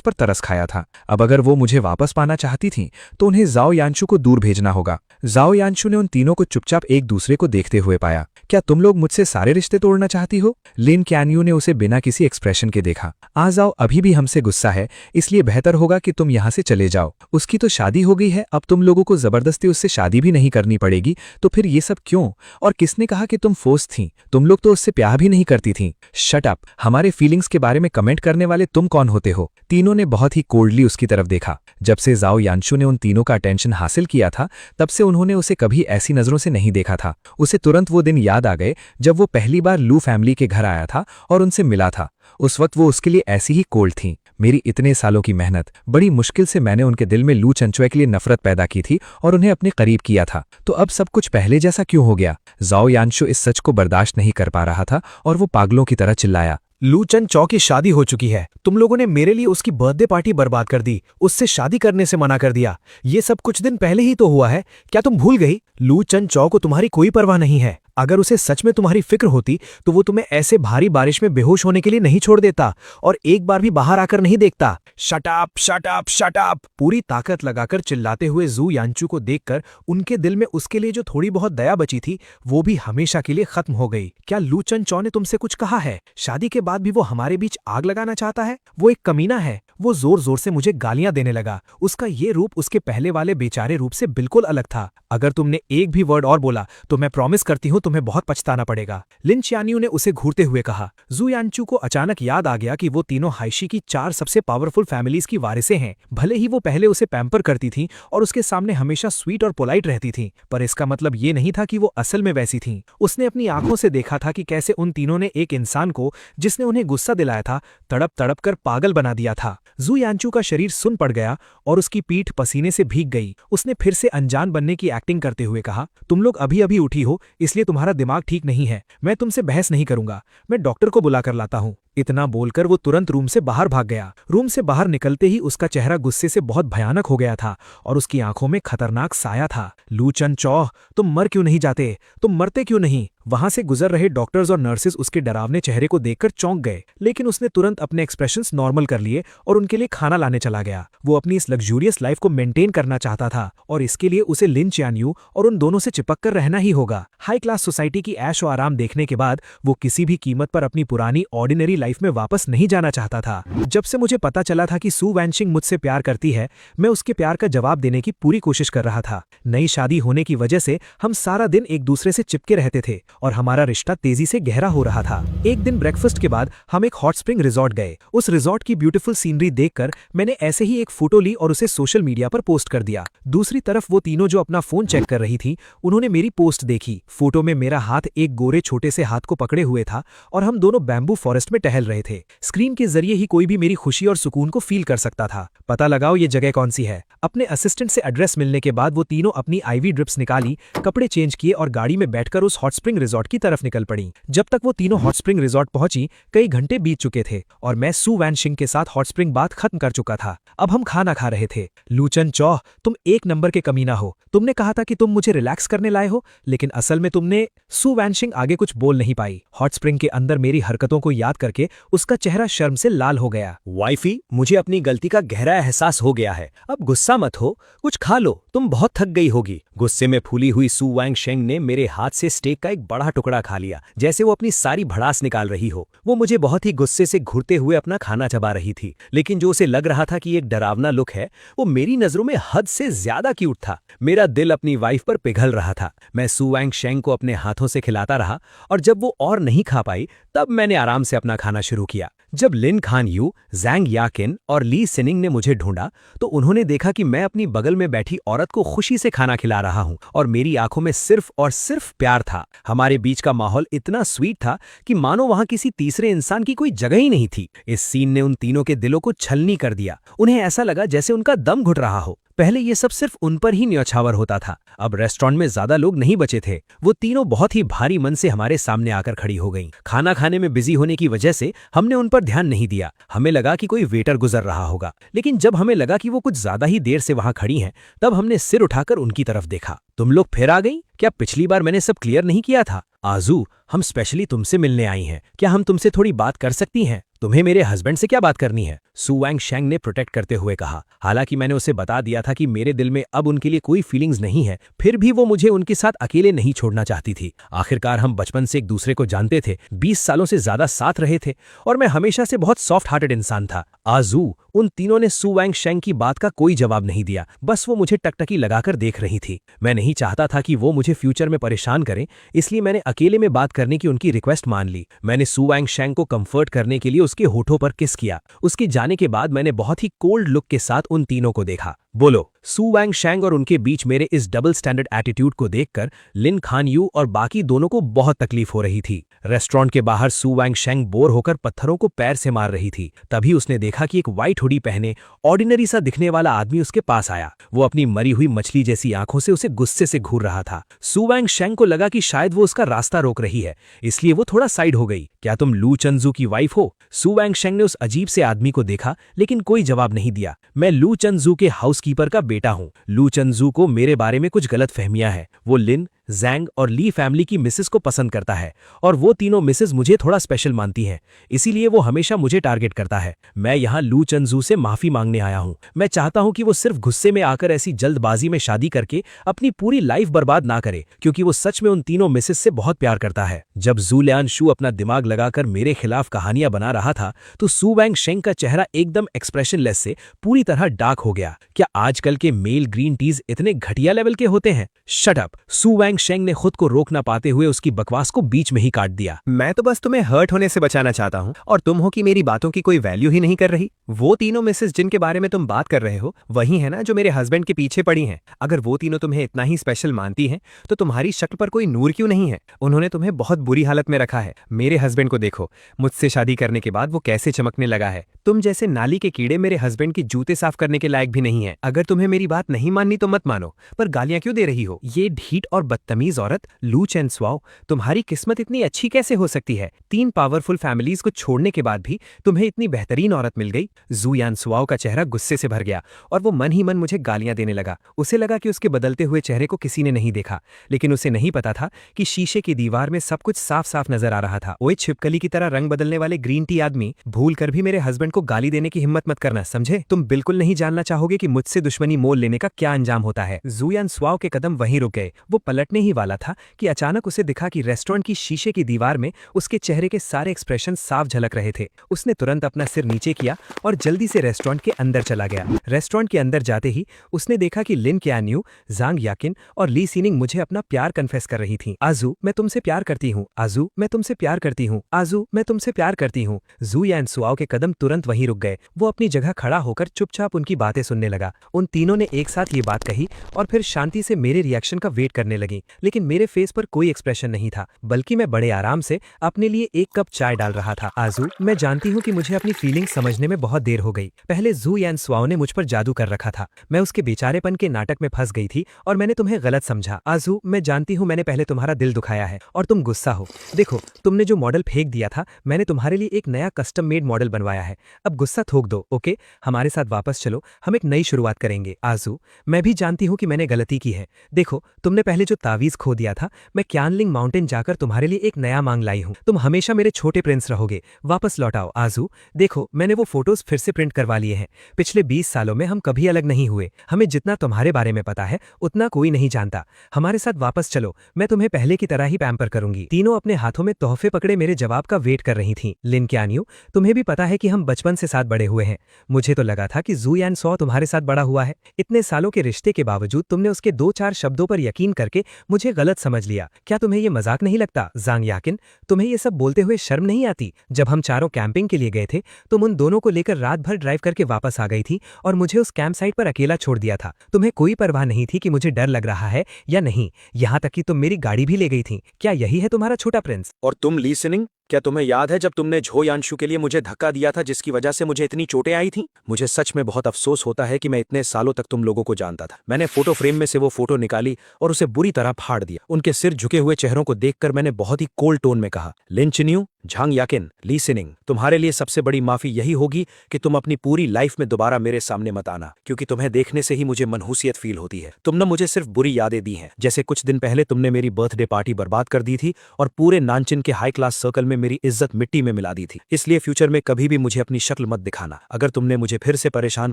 पर तरस खाया था। अब अगर वो मुझे वापस पाना चाहती थीं, तो उन्हें जाओ यानशु को दूर भेजना होगा। जाओ यानशु ने उन तीनों को चुपचाप एक दूसरे को देखते हुए पाया। क्या तुम लोग मुझसे सारे रिश्ते तोड़ना चाहती हो? लिन क्यानयू ने उसे बिना किसी एक्सप्रेशन के देखा। आ जाओ, अभी भी हमसे गुस्सा है, इसलिए बेहतर होगा कि तुम यहाँ से चले जाओ। उसकी तो शादी हो गई है, अब तुम लोगों को जबरदस्ती उससे शादी भी नहीं करनी पड़ेगी, तो फिर ये सब क्यों? और किसने कहा कि तुम फोर्स थीं? तुम लोग तो उससे प्यार भी नहीं करती थीं। शट अप, हमारे फीलिंग्स के बारे में कमेंट करने वाले तुम कौन होते हो? तीनों ने बहुत ही कोल्डली उसकी तरफ देखा। जब से जाओ यानशु ने उन तीनों का अटेंशन हासिल किया था, तब से उन्होंने उसे कभी ऐसी नजरों से नहीं देखा था। उसे तुरंत वो दिन याद आ गए जब वो पहली बार लू फैमिली के घर आया था और उनसे मिला था। उस वक्त वो उसके लिए ऐसी ही कोल्ड थीं। मेरी इतने सालों की मेहनत, बड़ी मुश्किल से मैंने उनके दिल में लू चंचुए के लिए नफरत पैदा की थी और उन्हें अपने करीब किया था। तो अब सब कुछ पहले जैसा क्यों हो गया? जाओ यानशु इस सच को बर्दाश्त नहीं कर पा रहा था और वो पागलों की तरह चिल्लाया, लू चन चौ की शादी हो चुकी है। तुम लोगों ने मेरे लिए उसकी बर्थडे पार्टी बर्बाद कर दी, उससे शादी करने से मना कर दिया। ये सब कुछ दिन पहले ही तो हुआ है, क्या तुम भूल गई? लू चन चौ को तुम्हारी कोई परवाह नहीं है। अगर उसे सच में तुम्हारी फिक्र होती तो वो तुम्हें ऐसे भारी बारिश में बेहोश होने के लिए नहीं छोड़ देता और एक बार भी बाहर आकर नहीं देखता। Shut up, shut up, shut up! पूरी ताकत लगाकर चिल्लाते हुए जू यानचू को देखकर उनके दिल में उसके लिए जो थोड़ी बहुत दया बची थी, वो भी हमेशा के लिए खत्म हो गई। क्या लू चन चौ ने तुमसे कुछ कहा है? शादी के बाद भी वो हमारे बीच आग लगाना चाहता है? वो एक कमीना है। वो जोर जोर से मुझे गालियां देने लगा। उसका ये रूप उसके पहले वाले बेचारे रूप से बिल्कुल अलग था। अगर तुमने एक भी वर्ड और बोला तो मैं प्रॉमिस करती हूँ तुम्हें बहुत पछताना पड़ेगा। लिन च्यानियू ने उसे घूरते हुए कहा। जू यानचू को अचानक याद आ गया कि वो तीनों हाइशी की 4 सबसे पावरफुल फैमिलीज की वारिसें हैं। भले ही वो पहले उसे पैम्पर करती थीं और उसके सामने हमेशा स्वीट और पोलाइट रहती थीं, पर इसका मतलब ये नहीं था कि वो असल में वैसी थीं। उसने अपनी आंखों से देखा था कि कैसे उन तीनों ने एक इंसान को, जिसने उन्हें गुस्सा दिलाया था, तड़प तड़प कर पागल बना दिया था। जू यानचू का शरीर सुन पड़ गया और उसकी पीठ पसीने से भीग गई। उसने फिर से अनजान बनने की एक्टिंग करते हुए कहा, तुम लोग अभी अभी उठी हो, इसलिए तुम्हारा दिमाग ठीक नहीं है। मैं तुमसे बहस नहीं करूंगा, मैं डॉक्टर को बुलाकर लाता हूं। इतना बोलकर वो तुरंत रूम से बाहर भाग गया। रूम से बाहर निकलते ही उसका चेहरा गुस्से से बहुत भयानक हो गया था और उसकी आंखों में खतरनाक साया था। लू चन चौ, तुम मर क्यों नहीं जाते? तुम मरते क्यों नहीं? वहां से गुजर रहे डॉक्टर्स और नर्सेज उसके डरावने चेहरे को देखकर चौंक गए, लेकिन उसने तुरंत अपने एक्सप्रेशंस नॉर्मल कर लिए और उनके लिए खाना लाने चला गया। वो अपनी इस लग्जूरियस लाइफ को मेंटेन करना चाहता था और इसके लिए उसे लिन च्यानियू और उन दोनों से चिपक कर रहना ही होगा। हाई क्लास सोसाइटी की ऐश और आराम देखने के बाद वो किसी भी कीमत पर अपनी पुरानी ऑर्डिनरी लाइफ में वापस नहीं जाना चाहता था। जब से मुझे पता चला था कि सू वैनशिंग मुझसे प्यार करती है, मैं उसके प्यार का जवाब देने की पूरी कोशिश कर रहा था। नई शादी होने की वजह से हम सारा दिन एक दूसरे से चिपके रहते थे और हमारा रिश्ता तेजी से गहरा हो रहा था। एक दिन ब्रेकफास्ट के बाद हम एक हॉट स्प्रिंग रिजॉर्ट गए। उस रिजॉर्ट की ब्यूटीफुल सीनरी देखकर मैंने ऐसे ही एक फोटो ली और उसे सोशल मीडिया पर पोस्ट कर दिया। दूसरी तरफ वो तीनों जो अपना फोन चेक कर रही थी, उन्होंने मेरी पोस्ट देखी। फोटो में मेरा हाथ एक गोरे छोटे से हाथ को पकड़े हुए था और हम दोनों बैम्बू फॉरेस्ट में टहल रहे थे। स्क्रीन के जरिए ही कोई भी मेरी खुशी और सुकून को फील कर सकता था। पता लगाओ ये जगह कौन सी है। अपने असिस्टेंट से एड्रेस मिलने के बाद वो तीनों अपनी आईवी ड्रिप्स निकाली, कपड़े चेंज किए और गाड़ी में बैठकर उस हॉट स्प्रिंग रिजॉर्ट की तरफ निकल पड़ी। जब तक वो तीनों हॉट स्प्रिंग रिजॉर्ट पहुंची, कई घंटे बीत चुके थे और मैं सू वैनशिंग के साथ हॉट स्प्रिंग बात खत्म कर चुका था। अब हम खाना खा रहे थे। लू चन चौ, तुम एक नंबर के कमीना हो। तुमने कहा था कि तुम मुझे रिलैक्स करने लाए हो, लेकिन असल में तुमने। सू वैनशिंग आगे कुछ बोल नहीं पाई। हॉट स्प्रिंग के अंदर मेरी हरकतों को याद करके के उसका चेहरा शर्म से लाल हो गया। वाइफी, मुझे अपनी गलती का गहरा एहसास हो गया है, अब गुस्सा मत हो, कुछ खा लो, तुम बहुत थक गई होगी। गुस्से में फूली हुई सु वांगशेंग ने मेरे हाथ से स्टेक का एक बड़ा टुकड़ा खा लिया, जैसे वो अपनी सारी भड़ास निकाल रही हो। वो मुझे बहुत ही गुस्से से घूरते हुए अपना खाना चबा रही थी, लेकिन जो उसे लग रहा था कि एक डरावना लुक है, वो मेरी नजरों में हद से ज्यादा क्यूट था। मेरा दिल अपनी वाइफ पर पिघल रहा था। मैं सु वांगशेंग को अपने हाथों से खिलाता रहा, और जब वो और नहीं खा पाई तब मैंने आराम से अपना खाना शुरू किया। जब लिन खान यू, जैंग याकिन और ली सिनिंग ने मुझे ढूंढा तो उन्होंने देखा कि मैं अपनी बगल में बैठी औरत को खुशी से खाना खिला रहा हूं और मेरी आंखों में सिर्फ और सिर्फ प्यार था। हमारे बीच का माहौल इतना स्वीट था कि मानो वहां किसी तीसरे इंसान की कोई जगह ही नहीं थी। इस सीन ने उन तीनों के दिलों को छलनी कर दिया। उन्हें ऐसा लगा जैसे उनका दम घुट रहा हो। पहले ये सब सिर्फ उन पर ही न्यौछावर होता था, अब रेस्टोरेंट में ज्यादा लोग नहीं बचे थे। वो तीनों बहुत ही भारी मन से हमारे सामने आकर खड़ी हो गईं। खाना खाने में बिजी होने की वजह से हमने उन पर ध्यान नहीं दिया। हमें लगा कि कोई वेटर गुजर रहा होगा, लेकिन जब हमें लगा कि वो कुछ ज्यादा ही देर से वहां खड़ी हैं, तब हमने सिर उठाकर उनकी तरफ देखा। तुम लोग फिर आ गई? क्या पिछली बार मैंने सब क्लियर नहीं किया था? आजू, हम स्पेशली तुमसे मिलने आई हैं, क्या हम तुमसे थोड़ी बात कर सकती हैं? तुम्हें मेरे हस्बैंड से क्या बात करनी है? सु वांगशेंग ने प्रोटेक्ट करते हुए कहा। हालांकि मैंने उसे बता दिया था कि मेरे दिल में अब उनके लिए कोई फीलिंग्स नहीं है, फिर भी वो मुझे उनके साथ अकेले नहीं छोड़ना चाहती थी। आखिरकार हम बचपन से एक दूसरे को जानते थे, 20 सालों से ज्यादा साथ रहे थे, और मैं हमेशा से बहुत सॉफ्ट हार्टेड इंसान था। आजू, उन तीनों ने सु वांगशेंग की बात का कोई जवाब नहीं दिया, बस वो मुझे टकटकी लगाकर देख रही थी। मैं नहीं चाहता था कि वो मुझे फ्यूचर में परेशान करें, इसलिए मैंने अकेले में बात करने की उनकी रिक्वेस्ट मान ली। मैंने सु वांगशेंग को कंफर्ट करने के लिए उसके होठों पर किस किया। उसके जाने के बाद मैंने बहुत ही कोल्ड लुक के साथ उन तीनों को देखा। बोलो, सु वांगशेंग और उनके बीच मेरे इस डबल स्टैंडर्ड एटीट्यूड को देखकर लिन खान यू और बाकी दोनों को बहुत तकलीफ हो रही थी। रेस्टोरेंट के बाहर सु वांगशेंग बोर होकर पत्थरों को पैर से मार रही थी। तभी उसने देखा कि एक व्हाइट हुडी पहने ऑर्डिनरी सा दिखने वाला आदमी उसके पास आया। वो अपनी मरी हुई मछली जैसी आंखों से उसे गुस्से से घूर रहा था। सु वांगशेंग को लगा कि शायद वो उसका रास्ता रोक रही है, इसलिए वो थोड़ा साइड हो गई। क्या तुम लू चंजू की वाइफ हो? सु वांगशेंग ने उस अजीब से आदमी को देखा, लेकिन कोई जवाब नहीं दिया। मैं लू चंजू के हाउसकीपर का बेटा हूं। लू चंजू को मेरे बारे में कुछ गलत फहमियां हैं। वो लिन, जैंग और ली फैमिली की मिसेस को पसंद करता है, और वो तीनों मिसेस मुझे थोड़ा स्पेशल मानती हैं, इसीलिए वो हमेशा मुझे टारगेट करता है। मैं यहाँ लू चंजू से माफी मांगने आया हूँ। मैं चाहता हूँ कि वो सिर्फ गुस्से में आकर ऐसी जल्दबाजी में शादी करके अपनी पूरी लाइफ बर्बाद ना करे, क्योंकि वो सच में उन तीनों मिसेस से बहुत प्यार करता है। जब जू लियानशू अपना दिमाग लगाकर मेरे खिलाफ कहानियां बना रहा था, तो सु वांगशेंग का चेहरा एकदम एक्सप्रेशनलेस से पूरी तरह डार्क हो गया। क्या आजकल के मेल ग्रीन टीज इतने घटिया लेवल के होते हैं? Shut up! सु वांगशेंग ने खुद को रोक ना पाते हुए उसकी बकवास को बीच में ही काट दिया। मैं तो बस तुम्हें हर्ट होने से बचाना चाहता हूँ, और तुम हो कि मेरी बातों की कोई वैल्यू ही नहीं कर रही। वो तीनों मिसेस जिनके बारे में तुम बात कर रहे हो, वही है ना जो मेरे हस्बैंड के पीछे पड़ी हैं। अगर वो तीनों तुम्हें इतना ही स्पेशल मानती हैं, तो तुम्हारी शक्ल पर कोई नूर क्यों नहीं है? उन्होंने तुम्हें बहुत बुरी हालत में रखा है। मेरे हस्बैंड को देखो, मुझसे शादी करने के बाद वो कैसे चमकने लगा है। तुम जैसे नाली के कीड़े मेरे हस्बैंड की जूते साफ करने के लायक भी नहीं है। अगर तुम्हें मेरी बात नहीं माननी तो मत मानो, पर गालियां क्यों दे रही हो? ये ढीठ और बदतमीज औरत लू चेनस्वाओ, तुम्हारी किस्मत इतनी अच्छी कैसे हो सकती है? 3 पावरफुल फैमिलीज को छोड़ने के बाद भी तुम्हें इतनी बेहतरीन औरत मिल गई। जू यानस्वाओ का चेहरा गुस्से से भर गया, और वो मन ही मन मुझे गालियां देने लगा। उसे लगा कि उसके बदलते हुए चेहरे को किसी ने नहीं देखा, लेकिन उसे नहीं पता था कि शीशे की दीवार में सब कुछ साफ साफ नजर आ रहा था। ओए छिपकली की तरह रंग बदलने वाले ग्रीन टी आदमी, भूल कर भी मेरे हस्बैंड को गाली देने की हिम्मत मत करना, समझे? तुम बिल्कुल नहीं जानना चाहोगे कि मुझसे दुश्मनी मोल लेने का क्या अंजाम होता है। जू यानस्वाओ के कदम वहीं रुक गए। वो पलटने ही वाला था कि अचानक उसे दिखा कि रेस्टोरेंट की शीशे की दीवार में उसके चेहरे के सारे एक्सप्रेशन साफ झलक रहे थे। उसने तुरंत अपना सिर नीचे किया और जल्दी से रेस्टोरेंट के अंदर चला गया। रेस्टोरेंट के अंदर जाते ही उसने देखा कि लिन क्यान्यू, जांग याकिन और ली सीनिंग मुझे अपना प्यार कन्फेस कर रही थी। आजू, मैं तुमसे प्यार करती हूँ। आजू, मैं तुमसे प्यार करती हूँ। आजू, मैं तुमसे प्यार करती हूँ। जू यानस्वाओ के कदम तुरंत वहीं रुक गए। वो अपनी जगह खड़ा होकर चुपचाप उनकी बातें सुनने लगा। उन तीनों ने एक साथ ये बात कही और फिर शांति से मेरे रिएक्शन का वेट करने लगी, लेकिन मेरे फेस पर कोई एक्सप्रेशन नहीं था, बल्कि मैं बड़े आराम से अपने लिए एक कप चाय डाल रहा था। आजू, मैं जानती हूँ कि मुझे अपनी फीलिंग समझने में बहुत देर हो गई। पहले जू यानस्वाओ ने मुझ पर जादू कर रखा था। मैं उसके बेचारेपन के नाटक में फंस गई थी और मैंने तुम्हें गलत समझा। आजू, मैं जानती हूँ मैंने पहले तुम्हारा दिल दुखाया है और तुम गुस्सा हो। देखो, तुमने जो मॉडल फेंक दिया था, मैंने तुम्हारे लिए एक नया कस्टम मेड मॉडल बनवाया है। अब गुस्सा थोक दो, ओके? हमारे साथ वापस चलो, हम एक नई शुरुआत करेंगे। आजू, मैं भी जानती हूँ कि मैंने गलती की है। देखो, तुमने पहले जो तावीज खो दिया था, मैं क्यानलिंग माउंटेन जाकर तुम्हारे लिए एक नया मांग लाई हूँ। तुम हमेशा मेरे छोटे प्रिंस रहोगे। वापस लौटाओ आजू। देखो, मैंने वो फोटोज फिर से प्रिंट करवा लिए हैं। पिछले 20 सालों में हम कभी अलग नहीं हुए। हमें जितना तुम्हारे बारे में पता है उतना कोई नहीं जानता। हमारे साथ वापस चलो, मैं तुम्हें पहले की तरह ही पैम्पर करूंगी। तीनों अपने हाथों में तोहफे पकड़े मेरे जवाब का वेट कर रही थीं। लिन क्यान्यू, तुम्हें भी पता है कि हम बचपन से साथ बड़े हुए हैं। मुझे तो लगा था कि जू यान सॉ तुम्हारे साथ बड़ा हुआ है। इतने सालों के रिश्ते के बावजूद तुमने उसके 2-4 शब्दों पर यकीन करके मुझे गलत समझ लिया। क्या तुम्हें ये मजाक नहीं लगता? जांग याकिन, तुम्हें ये सब बोलते हुए शर्म नहीं आती? जब हम चारों कैंपिंग के लिए गए थे, तुम उन दोनों को लेकर रात भर ड्राइव करके वापस आ गई थी और मुझे उस कैंप साइट पर अकेला छोड़ दिया था। तुम्हें कोई परवाह नहीं थी कि मुझे डर लग रहा है या नहीं। यहाँ तक कि तुम मेरी गाड़ी भी ले गई थी। क्या यही है तुम्हारा छोटा प्रिंस? और तुम लीसनिंग, क्या तुम्हें याद है जब तुमने झो यानशु के लिए मुझे धक्का दिया था जिसकी वजह से मुझे इतनी चोटें आई थी? मुझे सच में बहुत अफसोस होता है कि मैं इतने सालों तक तुम लोगों को जानता था। मैंने फोटो फ्रेम में से वो फोटो निकाली और उसे बुरी तरह फाड़ दिया। उनके सिर झुके हुए चेहरों को देखकर मैंने बहुत ही कोल्ड टोन में कहा, लिन चिन्यू, झांग याकिन, लीसनिंग, तुम्हारे लिए सबसे बड़ी माफी यही होगी कि तुम अपनी पूरी लाइफ में दोबारा मेरे सामने मत आना, क्योंकि तुम्हें देखने से ही मुझे मनहूसियत फील होती है। तुमने मुझे सिर्फ बुरी यादें दी हैं। जैसे कुछ दिन पहले तुमने मेरी बर्थडे पार्टी बर्बाद कर दी थी और पूरे नानचिन के हाई क्लास सर्कल में मेरी इज्जत मिट्टी में मिला दी थी। इसलिए फ्यूचर में कभी भी मुझे अपनी शक्ल मत दिखाना। अगर तुमने मुझे फिर से परेशान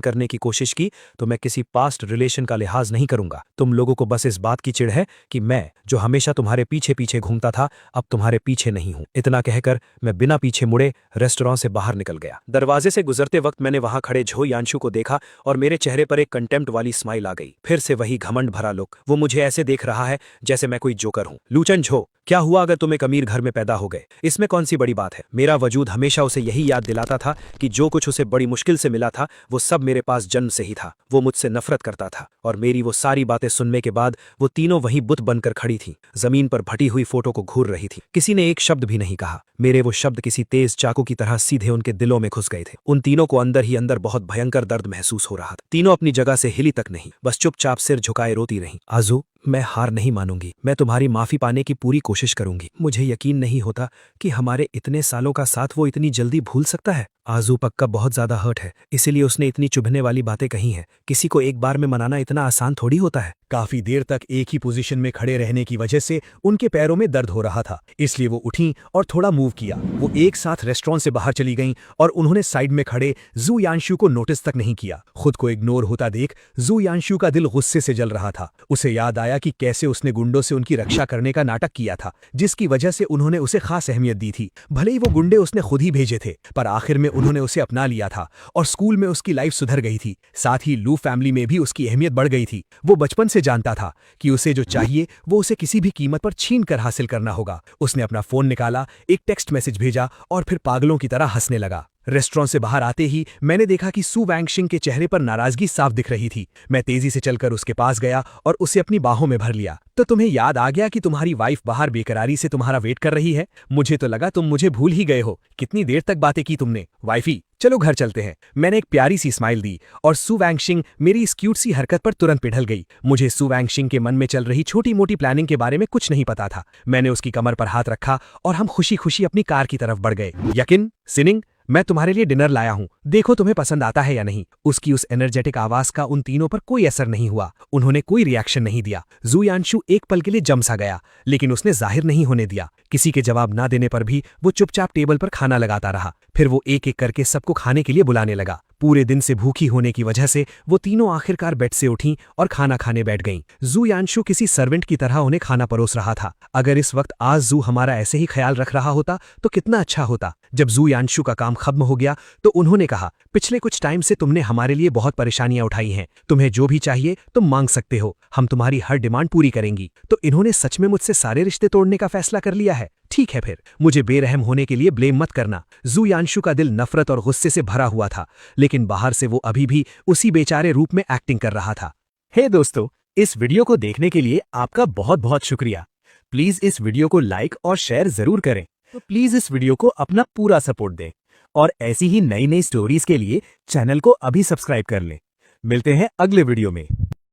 करने की कोशिश की तो मैं किसी पास्ट रिलेशन का लिहाज नहीं करूंगा। तुम लोगों को बस इस बात की चिढ़ है कि मैं, जो हमेशा तुम्हारे पीछे पीछे घूमता था, अब तुम्हारे पीछे नहीं हूं। इतना कहकर मैं बिना पीछे मुड़े रेस्टोरेंट से बाहर निकल गया। दरवाजे से गुजरते वक्त मैंने वहां खड़े झो यानशु को देखा और मेरे चेहरे पर एक कंटेम्प्ट वाली स्माइल आ गई। फिर से वही घमंड भरा लुक। वो मुझे ऐसे देख रहा है जैसे मैं कोई जोकर हूं। लूचन झो, क्या हुआ अगर तुम एक अमीर घर में पैदा हो गए? इसमें कौन सी बड़ी बात है? मेरा वजूद हमेशा उसे यही याद दिलाता था कि जो कुछ उसे बड़ी मुश्किल से मिला था वो सब मेरे पास जन्म से ही था। वो मुझसे नफरत करता था और मेरी वो सारी बातें सुनने के बाद वो तीनों वहीं बुत बनकर खड़ी थीं, जमीन पर फटी हुई फोटो को घूर रही थी। किसी ने एक शब्द भी नहीं कहा। मेरे वो शब्द किसी तेज चाकू की तरह सीधे उनके दिलों में घुस गए थे। उन तीनों को अंदर ही अंदर बहुत भयंकर दर्द महसूस हो रहा था। तीनों अपनी जगह से हिली तक नहीं, बस चुपचाप सिर झुकाए रोती रहीं। आजू, मैं हार नहीं मानूंगी। मैं तुम्हारी माफी पाने की पूरी कोशिश करूंगी। मुझे यकीन नहीं होता कि हमारे इतने सालों का साथ वो इतनी जल्दी भूल सकता है। आजू पक्का बहुत ज्यादा हर्ट है, इसीलिए उसने इतनी चुभने वाली बातें कही हैं। किसी को एक बार में मनाना इतना आसान थोड़ी होता है। काफी देर तक एक ही पोजीशन में खड़े रहने की वजह से उनके पैरों में दर्द हो रहा था, इसलिए वो उठी और थोड़ा मूव किया। वो एक साथ रेस्टोरेंट से बाहर चली गईं और उन्होंने साइड में खड़े जू यानशु को नोटिस तक नहीं किया। खुद को इग्नोर होता देख जू यानशु का दिल गुस्से से जल रहा था। उसे याद आया कि कैसे उसने गुंडों से उनकी रक्षा करने का नाटक किया था, जिसकी वजह से उन्होंने उसे खास अहमियत दी थी। भले ही वो गुंडे उसने खुद ही भेजे थे, पर आखिर में उन्होंने उसे अपना लिया था और स्कूल में उसकी लाइफ सुधर गई थी। साथ ही लू फैमिली में भी उसकी अहमियत बढ़ गई थी। वो बचपन से जानता था कि उसे जो चाहिए वो उसे किसी भी कीमत पर छीन कर हासिल करना होगा। उसने अपना फोन निकाला, एक टेक्स्ट मैसेज भेजा और फिर पागलों की तरह हंसने लगा। रेस्टोरेंट से बाहर आते ही मैंने देखा कि सू वैंगशिंग के चेहरे पर नाराजगी साफ दिख रही थी। मैं तेजी से चलकर उसके पास गया और उसे अपनी बाहों में भर लिया। तो तुम्हें याद आ गया कि तुम्हारी वाइफ बाहर बेकरारी से तुम्हारा वेट कर रही है? मुझे तो लगा तुम मुझे भूल ही गए हो। कितनी देर तक बातें की तुमने? वाइफी, चलो घर चलते हैं। मैंने एक प्यारी सी स्माइल दी और सू वैंगशिंग मेरी इस क्यूट सी हरकत पर तुरंत पिघल गई। मुझे सू वैंगशिंग के मन में चल रही छोटी मोटी प्लानिंग के बारे में कुछ नहीं पता था। मैंने उसकी कमर पर हाथ रखा और हम खुशी खुशी अपनी कार की तरफ बढ़ गए। यकिन, सिनिंग, मैं तुम्हारे लिए डिनर लाया हूं, देखो तुम्हें पसंद आता है या नहीं। उसकी उस एनर्जेटिक आवाज का उन तीनों पर कोई असर नहीं हुआ। उन्होंने कोई रिएक्शन नहीं दिया। जू यानशु एक पल के लिए जम सा गया, लेकिन उसने जाहिर नहीं होने दिया। किसी के जवाब ना देने पर भी वो चुपचाप टेबल पर खाना लगाता रहा। फिर वो एक एक करके सबको खाने के लिए बुलाने लगा। पूरे दिन से भूखी होने की वजह से वो तीनों आखिरकार बेड से उठीं और खाना खाने बैठ गईं। जू यानशु किसी सर्वेंट की तरह उन्हें खाना परोस रहा था। अगर इस वक्त आज जू हमारा ऐसे ही ख्याल रख रहा होता तो कितना अच्छा होता। जब जू यानशु का काम खत्म हो गया तो उन्होंने कहा, पिछले कुछ टाइम से तुमने हमारे लिए बहुत परेशानियां उठाई हैं। तुम्हें जो भी चाहिए तुम मांग सकते हो, हम तुम्हारी हर डिमांड पूरी करेंगी। तो इन्होंने सच में मुझसे सारे रिश्ते तोड़ने का फैसला कर लिया है? ठीक है, फिर मुझे बेरहम होने के लिए ब्लेम मत करना। जू यानशु का दिल नफरत और गुस्से से भरा हुआ था, लेकिन बाहर से वो अभी भी उसी बेचारे रूप में एक्टिंग कर रहा था। हे दोस्तों, इस वीडियो को देखने के लिए आपका बहुत बहुत शुक्रिया। प्लीज इस वीडियो को लाइक और शेयर जरूर करें। तो प्लीज इस वीडियो को अपना पूरा सपोर्ट दें और ऐसी ही नई नई स्टोरीज के लिए चैनल को अभी सब्सक्राइब कर लें। मिलते हैं अगले वीडियो में।